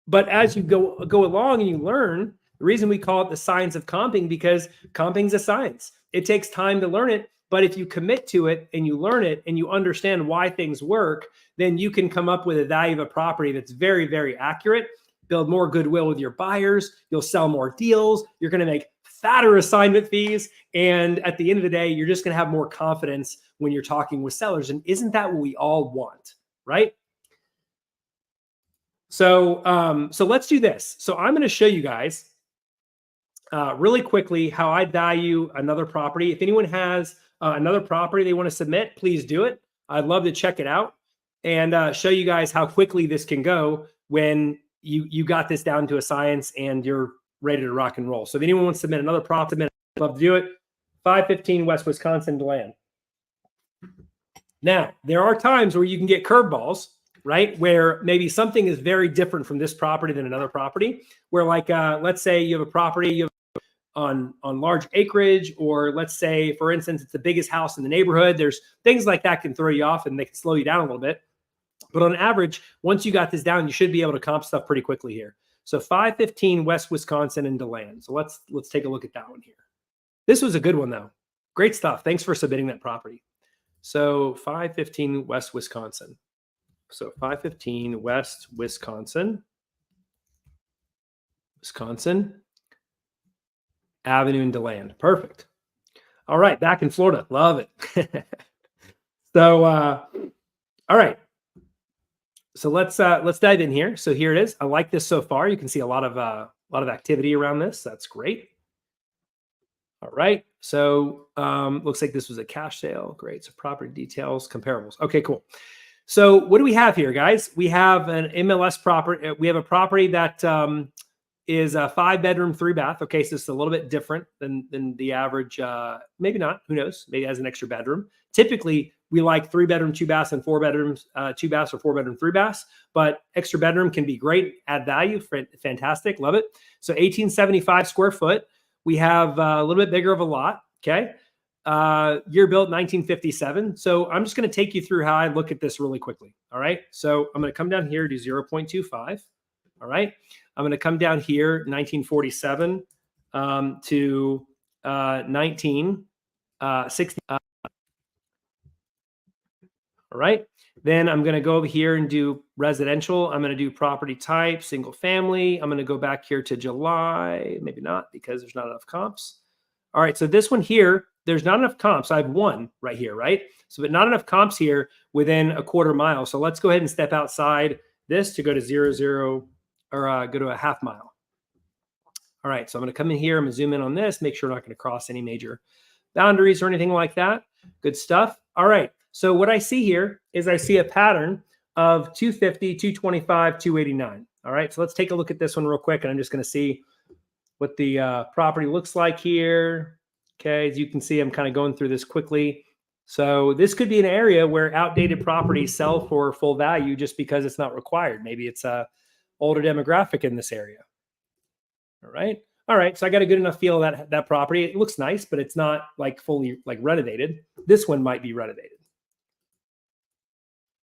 But as you go along and you learn, the reason we call it the science of comping, because comping is a science. It takes time to learn it, but if you commit to it and you learn it and you understand why things work, then you can come up with a value of a property that's very, very accurate, build more goodwill with your buyers, you'll sell more deals, you're going to make fatter assignment fees, and at the end of the day, you're just going to have more confidence when you're talking with sellers. And isn't that what we all want, right? So let's do this. So I'm going to show you guys really quickly how I value another property. If anyone has another property they want to submit, please do it. I'd love to check it out and show you guys how quickly this can go when you got this down to a science and you're ready to rock and roll. So if anyone wants to submit another property, I'd love to do it. 515 West Wisconsin DeLand. Now, there are times where you can get curveballs, right? Where maybe something is very different from this property than another property. Where like, let's say you have a property you have on large acreage, or let's say, for instance, it's the biggest house in the neighborhood. There's things like that can throw you off and they can slow you down a little bit. But on average, once you got this down, you should be able to comp stuff pretty quickly here. So 515 West Wisconsin and DeLand. So let's take a look at that one here. This was a good one though. Great stuff. Thanks for submitting that property. So 515 West Wisconsin. So 515 West Wisconsin. Avenue in DeLand. Perfect. All right, back in Florida. Love it. So all right. So let's dive in here. So here it is. I like this so far. You can see a lot of activity around this. That's great. All right. So looks like this was a cash sale. Great. So property details, comparables. Okay, cool. So what do we have here, guys? We have an MLS property. We have a property that is a 5-bedroom, 3-bath. Okay, so it's a little bit different than the average. Maybe not. Who knows? Maybe it has an extra bedroom. Typically, we like 3-bedroom, 2 baths, and 4 bedrooms, 2 baths, or 4-bedroom, 3 baths. But extra bedroom can be great, add value, fantastic, love it. So 1875 square foot. We have a little bit bigger of a lot. Okay. Year built 1957. So I'm just going to take you through how I look at this really quickly. All right. So I'm going to come down here, do 0.25. All right. I'm going to come down here, 1947 to 1960. All right. Then I'm going to go over here and do residential. I'm going to do property type, single family. I'm going to go back here to July. Maybe not, because there's not enough comps. All right. So this one here, there's not enough comps. I have one right here, right? So, but not enough comps here within a quarter mile. So let's go ahead and step outside this to go to 0, or go to a half mile. All right. So I'm going to come in here. I'm going to zoom in on this, make sure I'm not going to cross any major boundaries or anything like that. Good stuff. All right. So what I see here is I see a pattern of 250, 225, 289. All right. So let's take a look at this one real quick. And I'm just going to see what the property looks like here. Okay. As you can see, I'm kind of going through this quickly. So this could be an area where outdated properties sell for full value just because it's not required. Maybe it's a older demographic in this area. All right. All right. So I got a good enough feel of that property. It looks nice, but it's not like fully like renovated. This one might be renovated.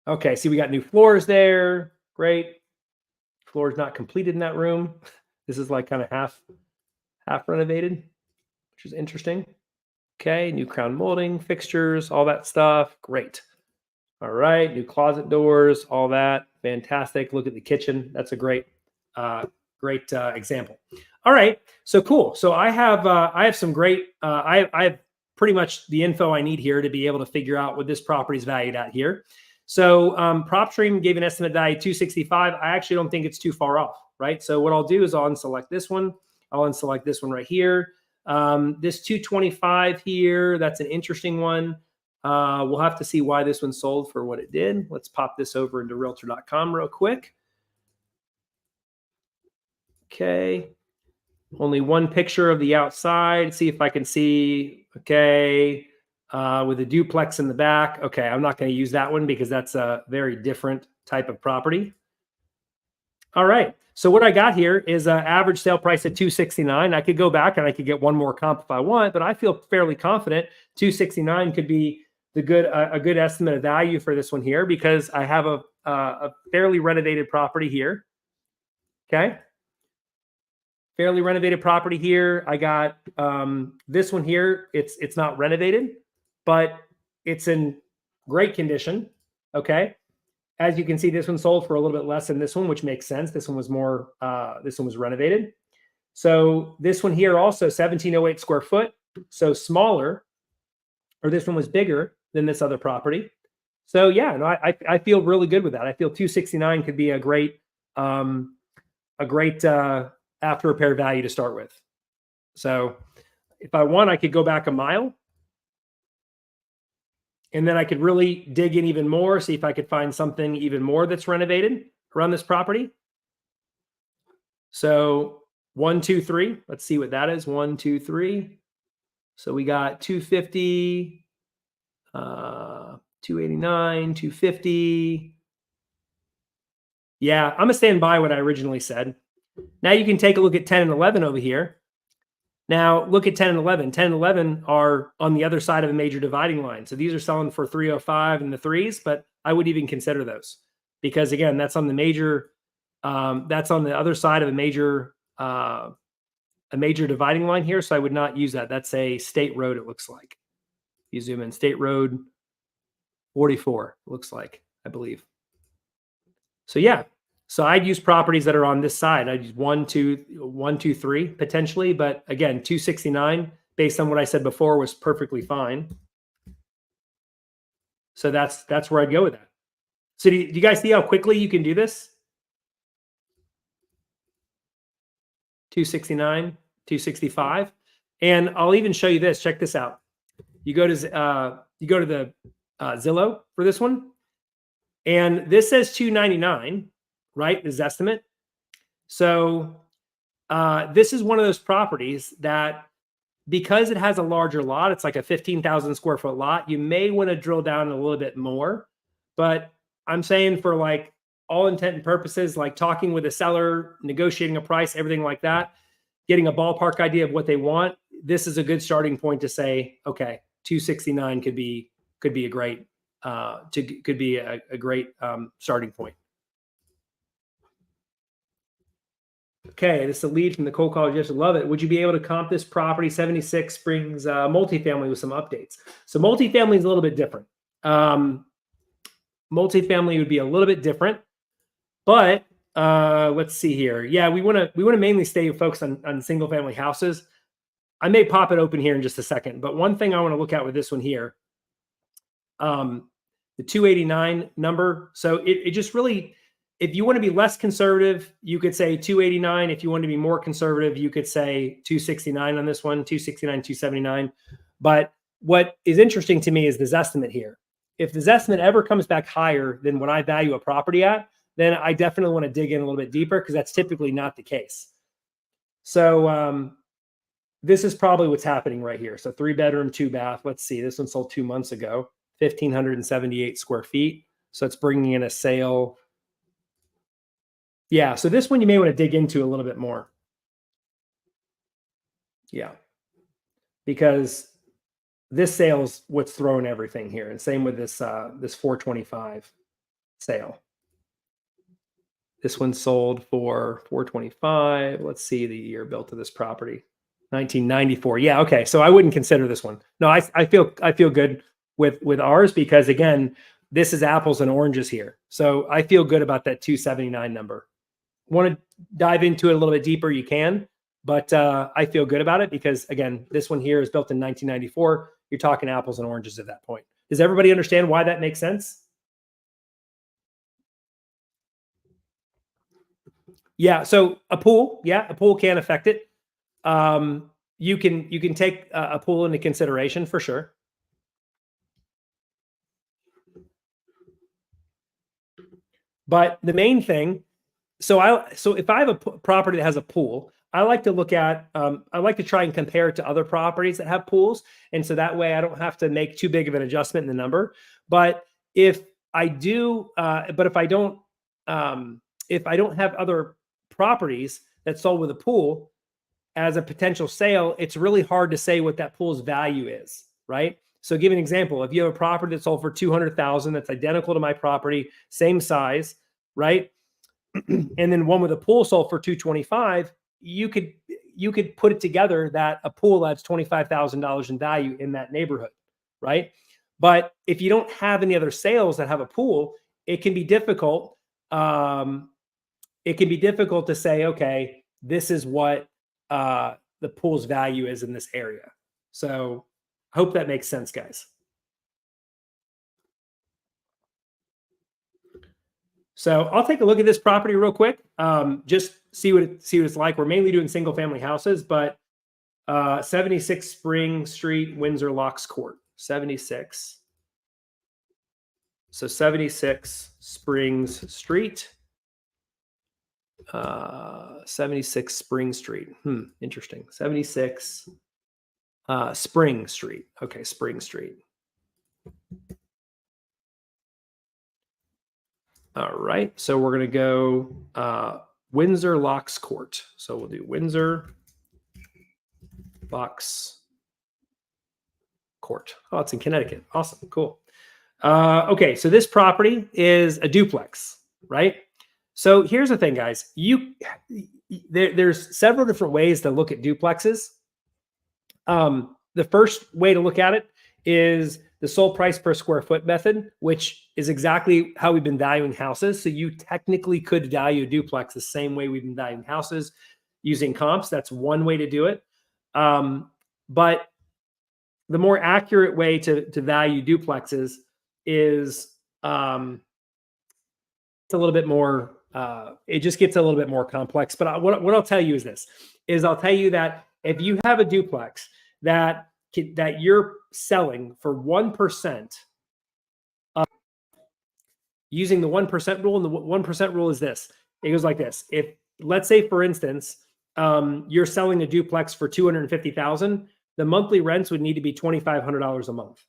Okay, see, we got new floors there. Great. Floor's not completed in that room. This is like kind of half renovated, which is interesting. Okay, new crown molding, fixtures, all that stuff. Great. All right, new closet doors, all that. Fantastic. Look at the kitchen. That's a great example. All right, so cool. So I have some great. I have pretty much the info I need here to be able to figure out what this property is valued at here. So PropStream gave an estimate value 265. I actually don't think it's too far off, right? So what I'll do is I'll unselect this one. I'll unselect this one right here. This 225 here, that's an interesting one. We'll have to see why this one sold for what it did. Let's pop this over into realtor.com real quick. Okay. Only one picture of the outside. See if I can see. Okay. With a duplex in the back. Okay, I'm not going to use that one because that's a very different type of property. All right, so what I got here is an average sale price at $269. I could go back and I could get one more comp if I want, but I feel fairly confident $269 could be a good estimate of value for this one here because I have a fairly renovated property here. Okay. Fairly renovated property here. I got this one here. It's not renovated, but it's in great condition. Okay. As you can see, this one sold for a little bit less than this one, which makes sense. This one was more, this one was renovated. So this one here also 1708 square foot. So smaller, or this one was bigger than this other property. So yeah, no, I feel really good with that. I feel 269 could be a great after repair value to start with. So if I want, I could go back a mile. And then I could really dig in even more, see if I could find something even more that's renovated around this property. So 1, 2, 3. Let's see what that is. 1, 2, 3. So we got 250, 289, 250. Yeah, I'm going to stand by what I originally said. Now you can take a look at 10 and 11 over here. Now, look at 10 and 11. 10 and 11 are on the other side of a major dividing line. So these are selling for 305 in the threes, but I would even consider those because, again, that's on the major, that's on the other side of a major dividing line here. So I would not use that. That's a state road, it looks like. You zoom in, State Road 44, it looks like, I believe. So, yeah. So I'd use properties that are on this side. I'd use 1, 2, 3 potentially, but again, 269 based on what I said before was perfectly fine. So that's where I'd go with that. So do you guys see how quickly you can do this? 269, 265, and I'll even show you this. Check this out. You go to the Zillow for this one, and this says 299. Right, this estimate. So this is one of those properties that because it has a larger lot, it's like a 15,000 square foot lot, you may want to drill down a little bit more. But I'm saying for like all intent and purposes, like talking with a seller, negotiating a price, everything like that, getting a ballpark idea of what they want, this is a good starting point to say, okay, 269 could be a great starting point. Okay, this is a lead from the cold call. Just love it. Would you be able to comp this property 76 Springs multifamily with some updates? So multifamily is a little bit different. Multifamily would be a little bit different, but let's see here. Yeah, we want to mainly stay focused on single family houses. I may pop it open here in just a second, but one thing I want to look at with this one here, the 289 number. So it just really, if you want to be less conservative, you could say 289. If you want to be more conservative, you could say 269 on this one, 269, 279. But what is interesting to me is this estimate here. If this estimate ever comes back higher than what I value a property at, then I definitely want to dig in a little bit deeper, because that's typically not the case. So this is probably what's happening right here. So 3-bedroom, 2-bath. Let's see. This one sold 2 months ago, 1,578 square feet. So it's bringing in a sale. Yeah. So this one you may want to dig into a little bit more. Yeah. Because this sale's what's throwing everything here. And same with this, this 425 sale. This one sold for 425. Let's see the year built of this property. 1994. Yeah. Okay. So I wouldn't consider this one. No, I feel good with ours, because again, this is apples and oranges here. So I feel good about that 279 number. Want to dive into it a little bit deeper, you can, but I feel good about it because again, this one here is built in 1994. You're talking apples and oranges at that point. Does everybody understand why that makes sense? Yeah. So a pool can affect it. You can take a pool into consideration for sure. But the main thing, so if I have a property that has a pool, I like to look at, I like to try and compare it to other properties that have pools. And so that way I don't have to make too big of an adjustment in the number. But if I do, if I don't have other properties that sold with a pool as a potential sale, it's really hard to say what that pool's value is, right? So give an example. If you have a property that sold for 200,000, that's identical to my property, same size, right? And then one with a pool sold for 225, you could put it together that a pool adds $25,000 in value in that neighborhood, right? But if you don't have any other sales that have a pool, it can be difficult. It can be difficult to say, okay, this is what the pool's value is in this area. So I hope that makes sense, guys. So I'll take a look at this property real quick. Just see what it's like. We're mainly doing single family houses, but 76 Spring Street, Windsor Locks Court, 76. So 76 Springs Street, 76 Spring Street. Interesting. 76 Spring Street. Okay, Spring Street. All right, so we're going to go Windsor Locks Court. So we'll do Windsor Locks Court. Oh, it's in Connecticut. Awesome, cool. Okay, so this property is a duplex, right? So here's the thing, guys. There's several different ways to look at duplexes. The first way to look at it is the sold price per square foot method, which is exactly how we've been valuing houses. So you technically could value a duplex the same way we've been valuing houses using comps. That's one way to do it. But the more accurate way to value duplexes is it's a little bit more, it just gets a little bit more complex. But what I'll tell you is this, I'll tell you that if you have a duplex that you're selling for 1%, using the 1% rule, and the 1% rule is this. It goes like this. If, let's say, for instance, you're selling a duplex for $250,000, the monthly rents would need to be $2,500 a month.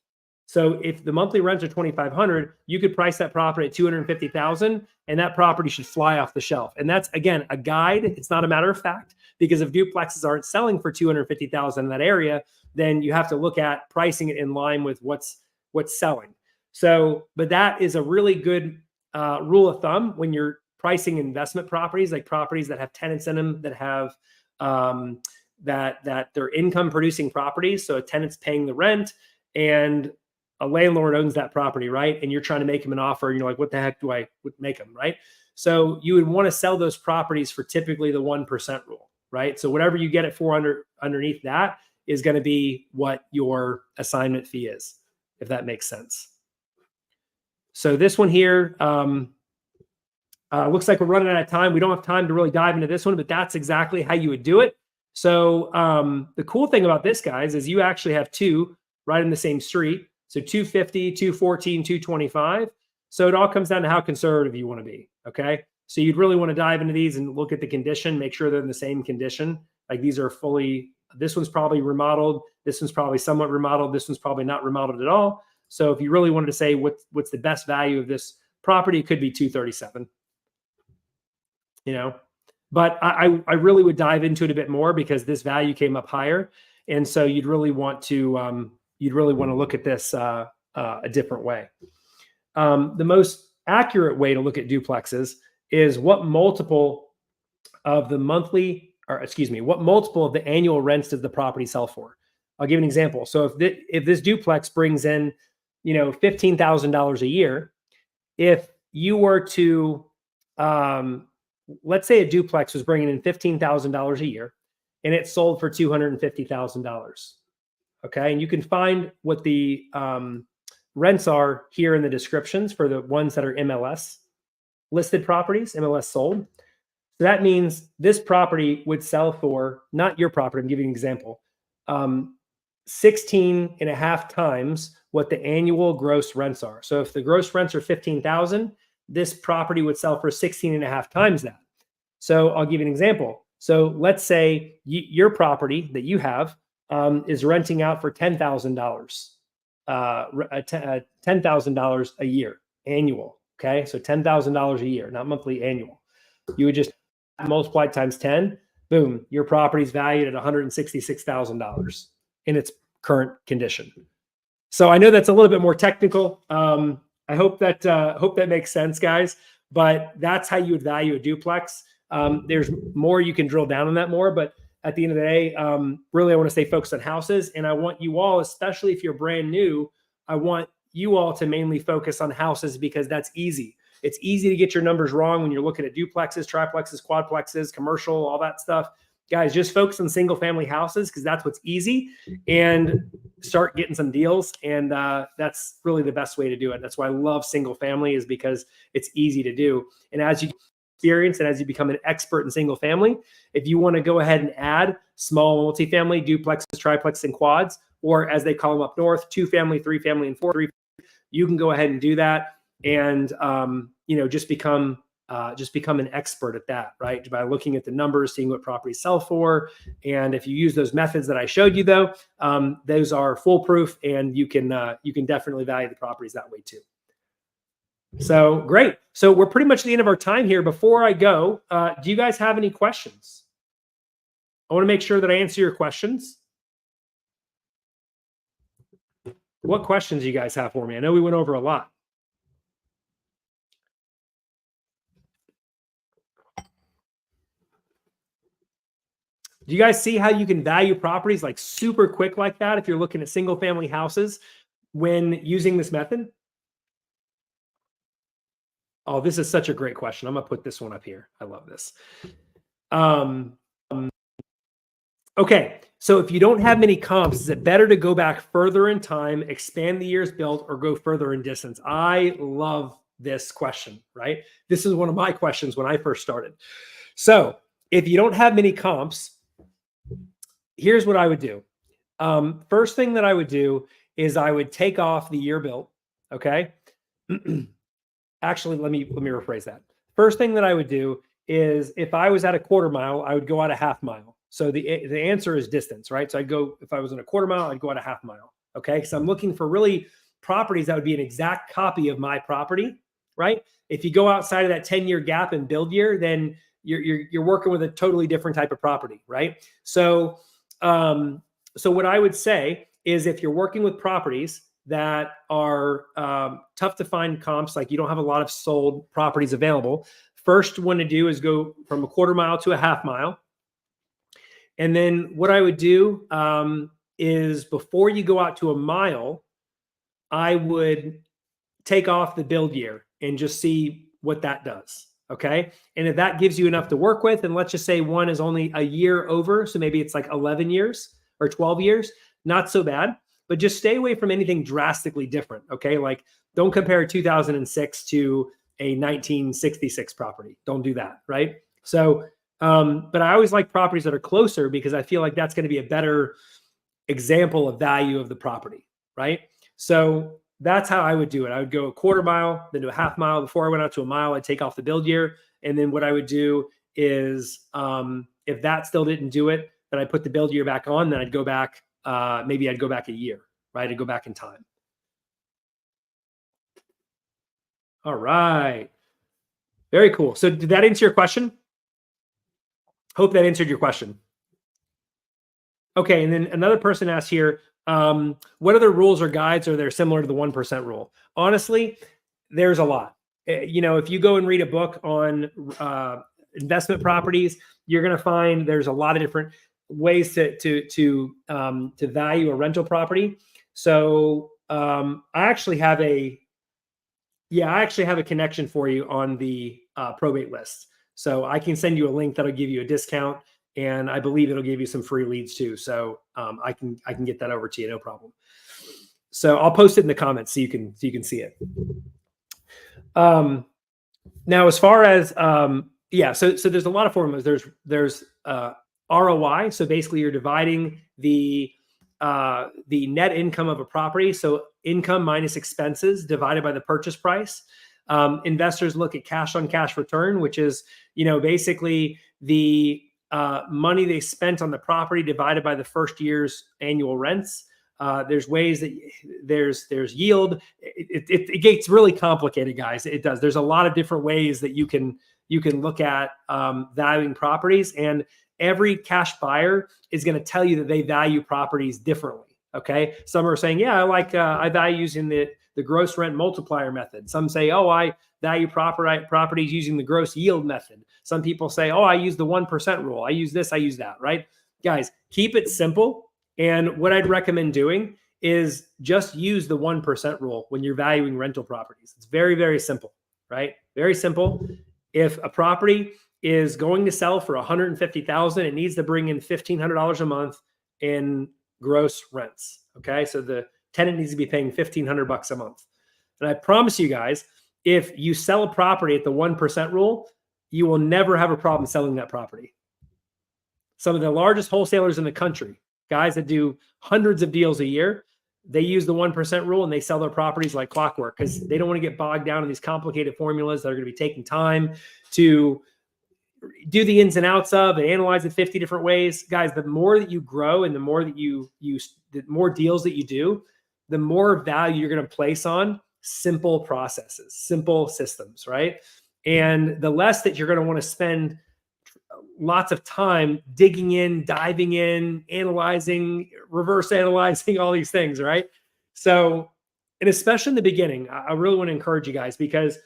So if the monthly rents are $2,500, you could price that property at $250,000, and that property should fly off the shelf. And that's, again, a guide. It's not a matter of fact, because if duplexes aren't selling for $250,000 in that area, then you have to look at pricing it in line with what's selling. So, but that is a really good rule of thumb when you're pricing investment properties, like properties that have tenants in them, that have that they're income producing properties. So a tenant's paying the rent and a landlord owns that property, right? And you're trying to make him an offer, and you're like, what the heck do I make him, right? So you would want to sell those properties for typically the 1% rule, right? So whatever you get it for underneath that is going to be what your assignment fee is, if that makes sense. So this one here, looks like we're running out of time. We don't have time to really dive into this one, but that's exactly how you would do it. So the cool thing about this, guys, is you actually have two right in the same street. So 250, 214, 225. So it all comes down to how conservative you want to be. Okay. So you'd really want to dive into these and look at the condition, make sure they're in the same condition. Like these are this one's probably remodeled. This one's probably somewhat remodeled. This one's probably not remodeled at all. So if you really wanted to say what's the best value of this property, it could be 237, but I really would dive into it a bit more because this value came up higher. And so you'd really want to look at this a different way. The most accurate way to look at duplexes is what multiple of the annual rents does the property sell for? I'll give an example. So if this duplex brings in, $15,000 a year, if you were to, let's say a duplex was bringing in $15,000 a year and it sold for $250,000. Okay. And you can find what the rents are here in the descriptions for the ones that are MLS listed properties, MLS sold. So that means this property would sell for, not your property, I'm giving you an example, 16 and a half times what the annual gross rents are. So if the gross rents are 15,000, this property would sell for 16 and a half times that. So I'll give you an example. So let's say your property that you have is renting out for $10,000, $10,000 a year, annual. Okay. So $10,000 a year, not monthly, annual. You would just multiply times 10, boom, your property's valued at $166,000 in its current condition. So I know that's a little bit more technical. I hope that makes sense, guys, but that's how you would value a duplex. There's more you can drill down on that more, but at the end of the day, really, I want to stay focused on houses. And I want you all, especially if you're brand new, I want you all to mainly focus on houses because that's easy. It's easy to get your numbers wrong when you're looking at duplexes, triplexes, quadplexes, commercial, all that stuff. Guys, just focus on single family houses because that's what's easy, and start getting some deals. And that's really the best way to do it. That's why I love single family, is because it's easy to do. And as you experience and as you become an expert in single family, if you want to go ahead and add small multifamily, duplexes, triplexes, and quads, or as they call them up north, 2-family, 3-family, and 4, you can go ahead and do that. And, just become an expert at that, right? By looking at the numbers, seeing what properties sell for. And if you use those methods that I showed you, though, those are foolproof, and you can definitely value the properties that way too. So great. So we're pretty much at the end of our time here. Before I go, do you guys have any questions? I want to make sure that I answer your questions. What questions do you guys have for me? I know we went over a lot. Do you guys see how you can value properties like super quick like that if you're looking at single family houses when using this method? Oh, this is such a great question. I'm going to put this one up here. I love this. Okay, so if you don't have many comps, is it better to go back further in time, expand the years built, or go further in distance? I love this question, right? This is one of my questions when I first started. So if you don't have many comps, here's what I would do. First thing that I would do is I would take off the year built. Okay. Actually, let me rephrase that. First thing that I would do is if I was at a quarter mile, I would go out a half mile. So the answer is distance, right? So I'd go, if I was in a quarter mile, I'd go at a half mile. Okay. So I'm looking for really properties that would be an exact copy of my property, right? If you go outside of that 10-year gap and build year, then you're working with a totally different type of property, right? So, so what I would say is if you're working with properties that are tough to find comps, like you don't have a lot of sold properties available, first one to do is go from a quarter mile to a half mile. And then what I would do is before you go out to a mile, I would take off the build year and just see what that does. Okay. And if that gives you enough to work with, and let's just say one is only a year over, so maybe it's like 11 years or 12 years, not so bad, but just stay away from anything drastically different. Okay. Like don't compare 2006 to a 1966 property. Don't do that. Right. So, but I always like properties that are closer because I feel like that's going to be a better example of value of the property. Right. So that's how I would do it. I would go a quarter mile, then to a half mile. Before I went out to a mile, I'd take off the build year. And then what I would do is if that still didn't do it, then I'd put the build year back on. Then I'd go back, maybe I'd go back a year, right? I'd go back in time. All right. Very cool. So did that answer your question? Hope that answered your question. Okay. And then another person asked here, what other rules or guides are there similar to the 1% rule? Honestly, there's a lot. You know, if you go and read a book on investment properties, you're going to find there's a lot of different ways to value a rental property. So I actually have a connection for you on the probate list. So I can send you a link that'll give you a discount. And I believe it'll give you some free leads too. So I can get that over to you, no problem. So I'll post it in the comments so you can see it. Now, as far as so there's a lot of formulas. There's ROI. So basically, you're dividing the net income of a property. So income minus expenses divided by the purchase price. Investors look at cash on cash return, which is basically the money they spent on the property divided by the first year's annual rents. There's ways that there's yield. It gets really complicated, guys. It does. There's a lot of different ways that you can look at valuing properties, and every cash buyer is going to tell you that they value properties differently. Okay. Some are saying, yeah, I value using the gross rent multiplier method. Some say, oh, I value properties using the gross yield method. Some people say, oh, I use the 1% rule. I use this, I use that, right? Guys, keep it simple. And what I'd recommend doing is just use the 1% rule when you're valuing rental properties. It's very, very simple, right? Very simple. If a property is going to sell for $150,000, it needs to bring in $1,500 a month in gross rents. Okay. So the tenant needs to be paying $1,500 a month. And I promise you guys, if you sell a property at the 1% rule, you will never have a problem selling that property. Some of the largest wholesalers in the country, guys that do hundreds of deals a year, they use the 1% rule and they sell their properties like clockwork because they don't want to get bogged down in these complicated formulas that are going to be taking time to do the ins and outs of and analyze it 50 different ways. Guys, the more that you grow and the more that the more deals that you do, the more value you're going to place on simple processes, simple systems, right? And the less that you're going to want to spend lots of time digging in, diving in, analyzing, reverse analyzing all these things, right? So, and especially in the beginning, I really want to encourage you guys because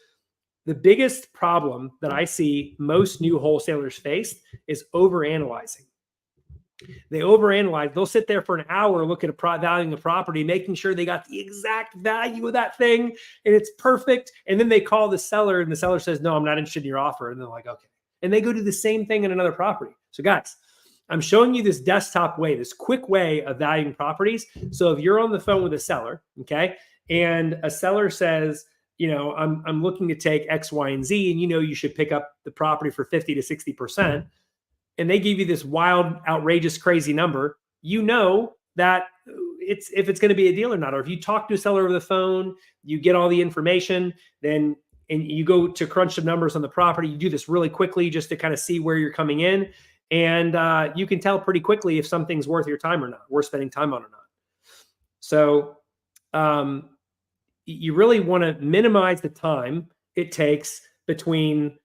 the biggest problem that I see most new wholesalers face is overanalyzing. They overanalyze. They'll sit there for an hour, look at valuing a property, making sure they got the exact value of that thing and it's perfect. And then they call the seller and the seller says, no, I'm not interested in your offer. And they're like, okay. And they go do the same thing in another property. So guys, I'm showing you this desktop way, this quick way of valuing properties. So if you're on the phone with a seller, okay, and a seller says, I'm looking to take X, Y, and Z, and you should pick up the property for 50 to 60%. And they give you this wild, outrageous, crazy number, that if it's going to be a deal or not. Or if you talk to a seller over the phone, you get all the information, and you go to crunch some numbers on the property. You do this really quickly just to kind of see where you're coming in. And you can tell pretty quickly if something's worth your time or not, worth spending time on or not. So you really want to minimize the time it takes between,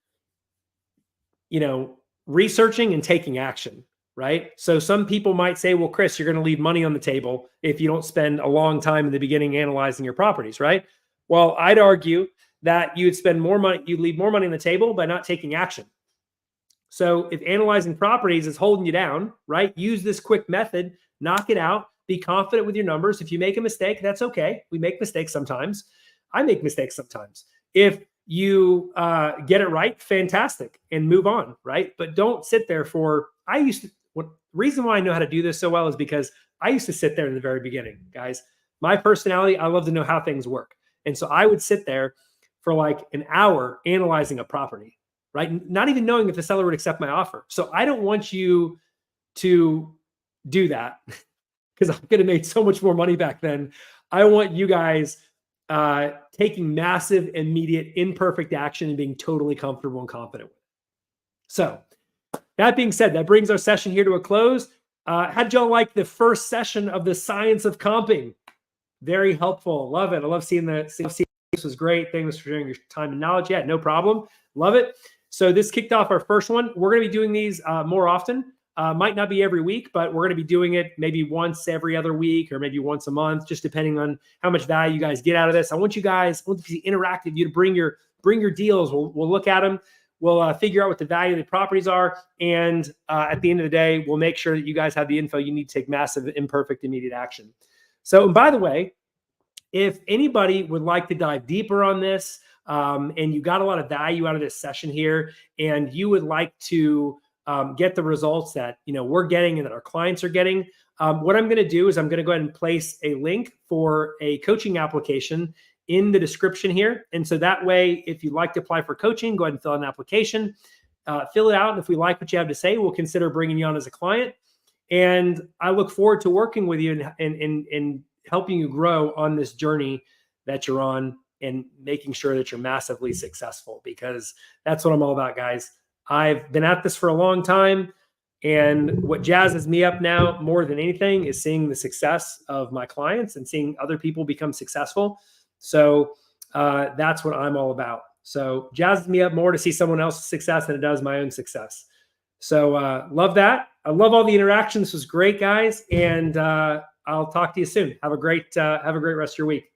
researching and taking action, right? So some people might say, well, Chris, you're going to leave money on the table if you don't spend a long time in the beginning analyzing your properties, right? Well, I'd argue that you'd spend more money, you'd leave more money on the table by not taking action. So if analyzing properties is holding you down, right? Use this quick method, knock it out, be confident with your numbers. If you make a mistake, that's okay. We make mistakes sometimes. I make mistakes sometimes. If you get it right, fantastic, and move on, right? But don't sit there reason why I know how to do this so well is because I used to sit there in the very beginning, guys. My personality, I love to know how things work. And so I would sit there for like an hour analyzing a property, right? Not even knowing if the seller would accept my offer. So I don't want you to do that because I could have made so much more money back then. I want you guys taking massive, immediate, imperfect action and being totally comfortable and confident with it. So that being said, that brings our session here to a close. How'd y'all like the first session of the science of comping? Very helpful. Love it. I love seeing this was great. Thanks for sharing your time and knowledge. Yeah, no problem. Love it. So this kicked off our first one. We're going to be doing these more often. Might not be every week, but we're going to be doing it maybe once every other week or maybe once a month, just depending on how much value you guys get out of this. I want to be interactive. You to bring your deals. We'll look at them. We'll figure out what the value of the properties are. And at the end of the day, we'll make sure that you guys have the info you need to take massive, imperfect, immediate action. So, and by the way, if anybody would like to dive deeper on this, and you got a lot of value out of this session here, and you would like to get the results that we're getting and that our clients are getting, what I'm going to do is I'm going to go ahead and place a link for a coaching application in the description here. And so that way, if you'd like to apply for coaching, go ahead and fill out an application, fill it out. And if we like what you have to say, we'll consider bringing you on as a client. And I look forward to working with you and helping you grow on this journey that you're on and making sure that you're massively successful, because that's what I'm all about, guys. I've been at this for a long time. And what jazzes me up now more than anything is seeing the success of my clients and seeing other people become successful. So that's what I'm all about. So jazzes me up more to see someone else's success than it does my own success. So love that. I love all the interaction. This was great, guys. And I'll talk to you soon. Have a great rest of your week.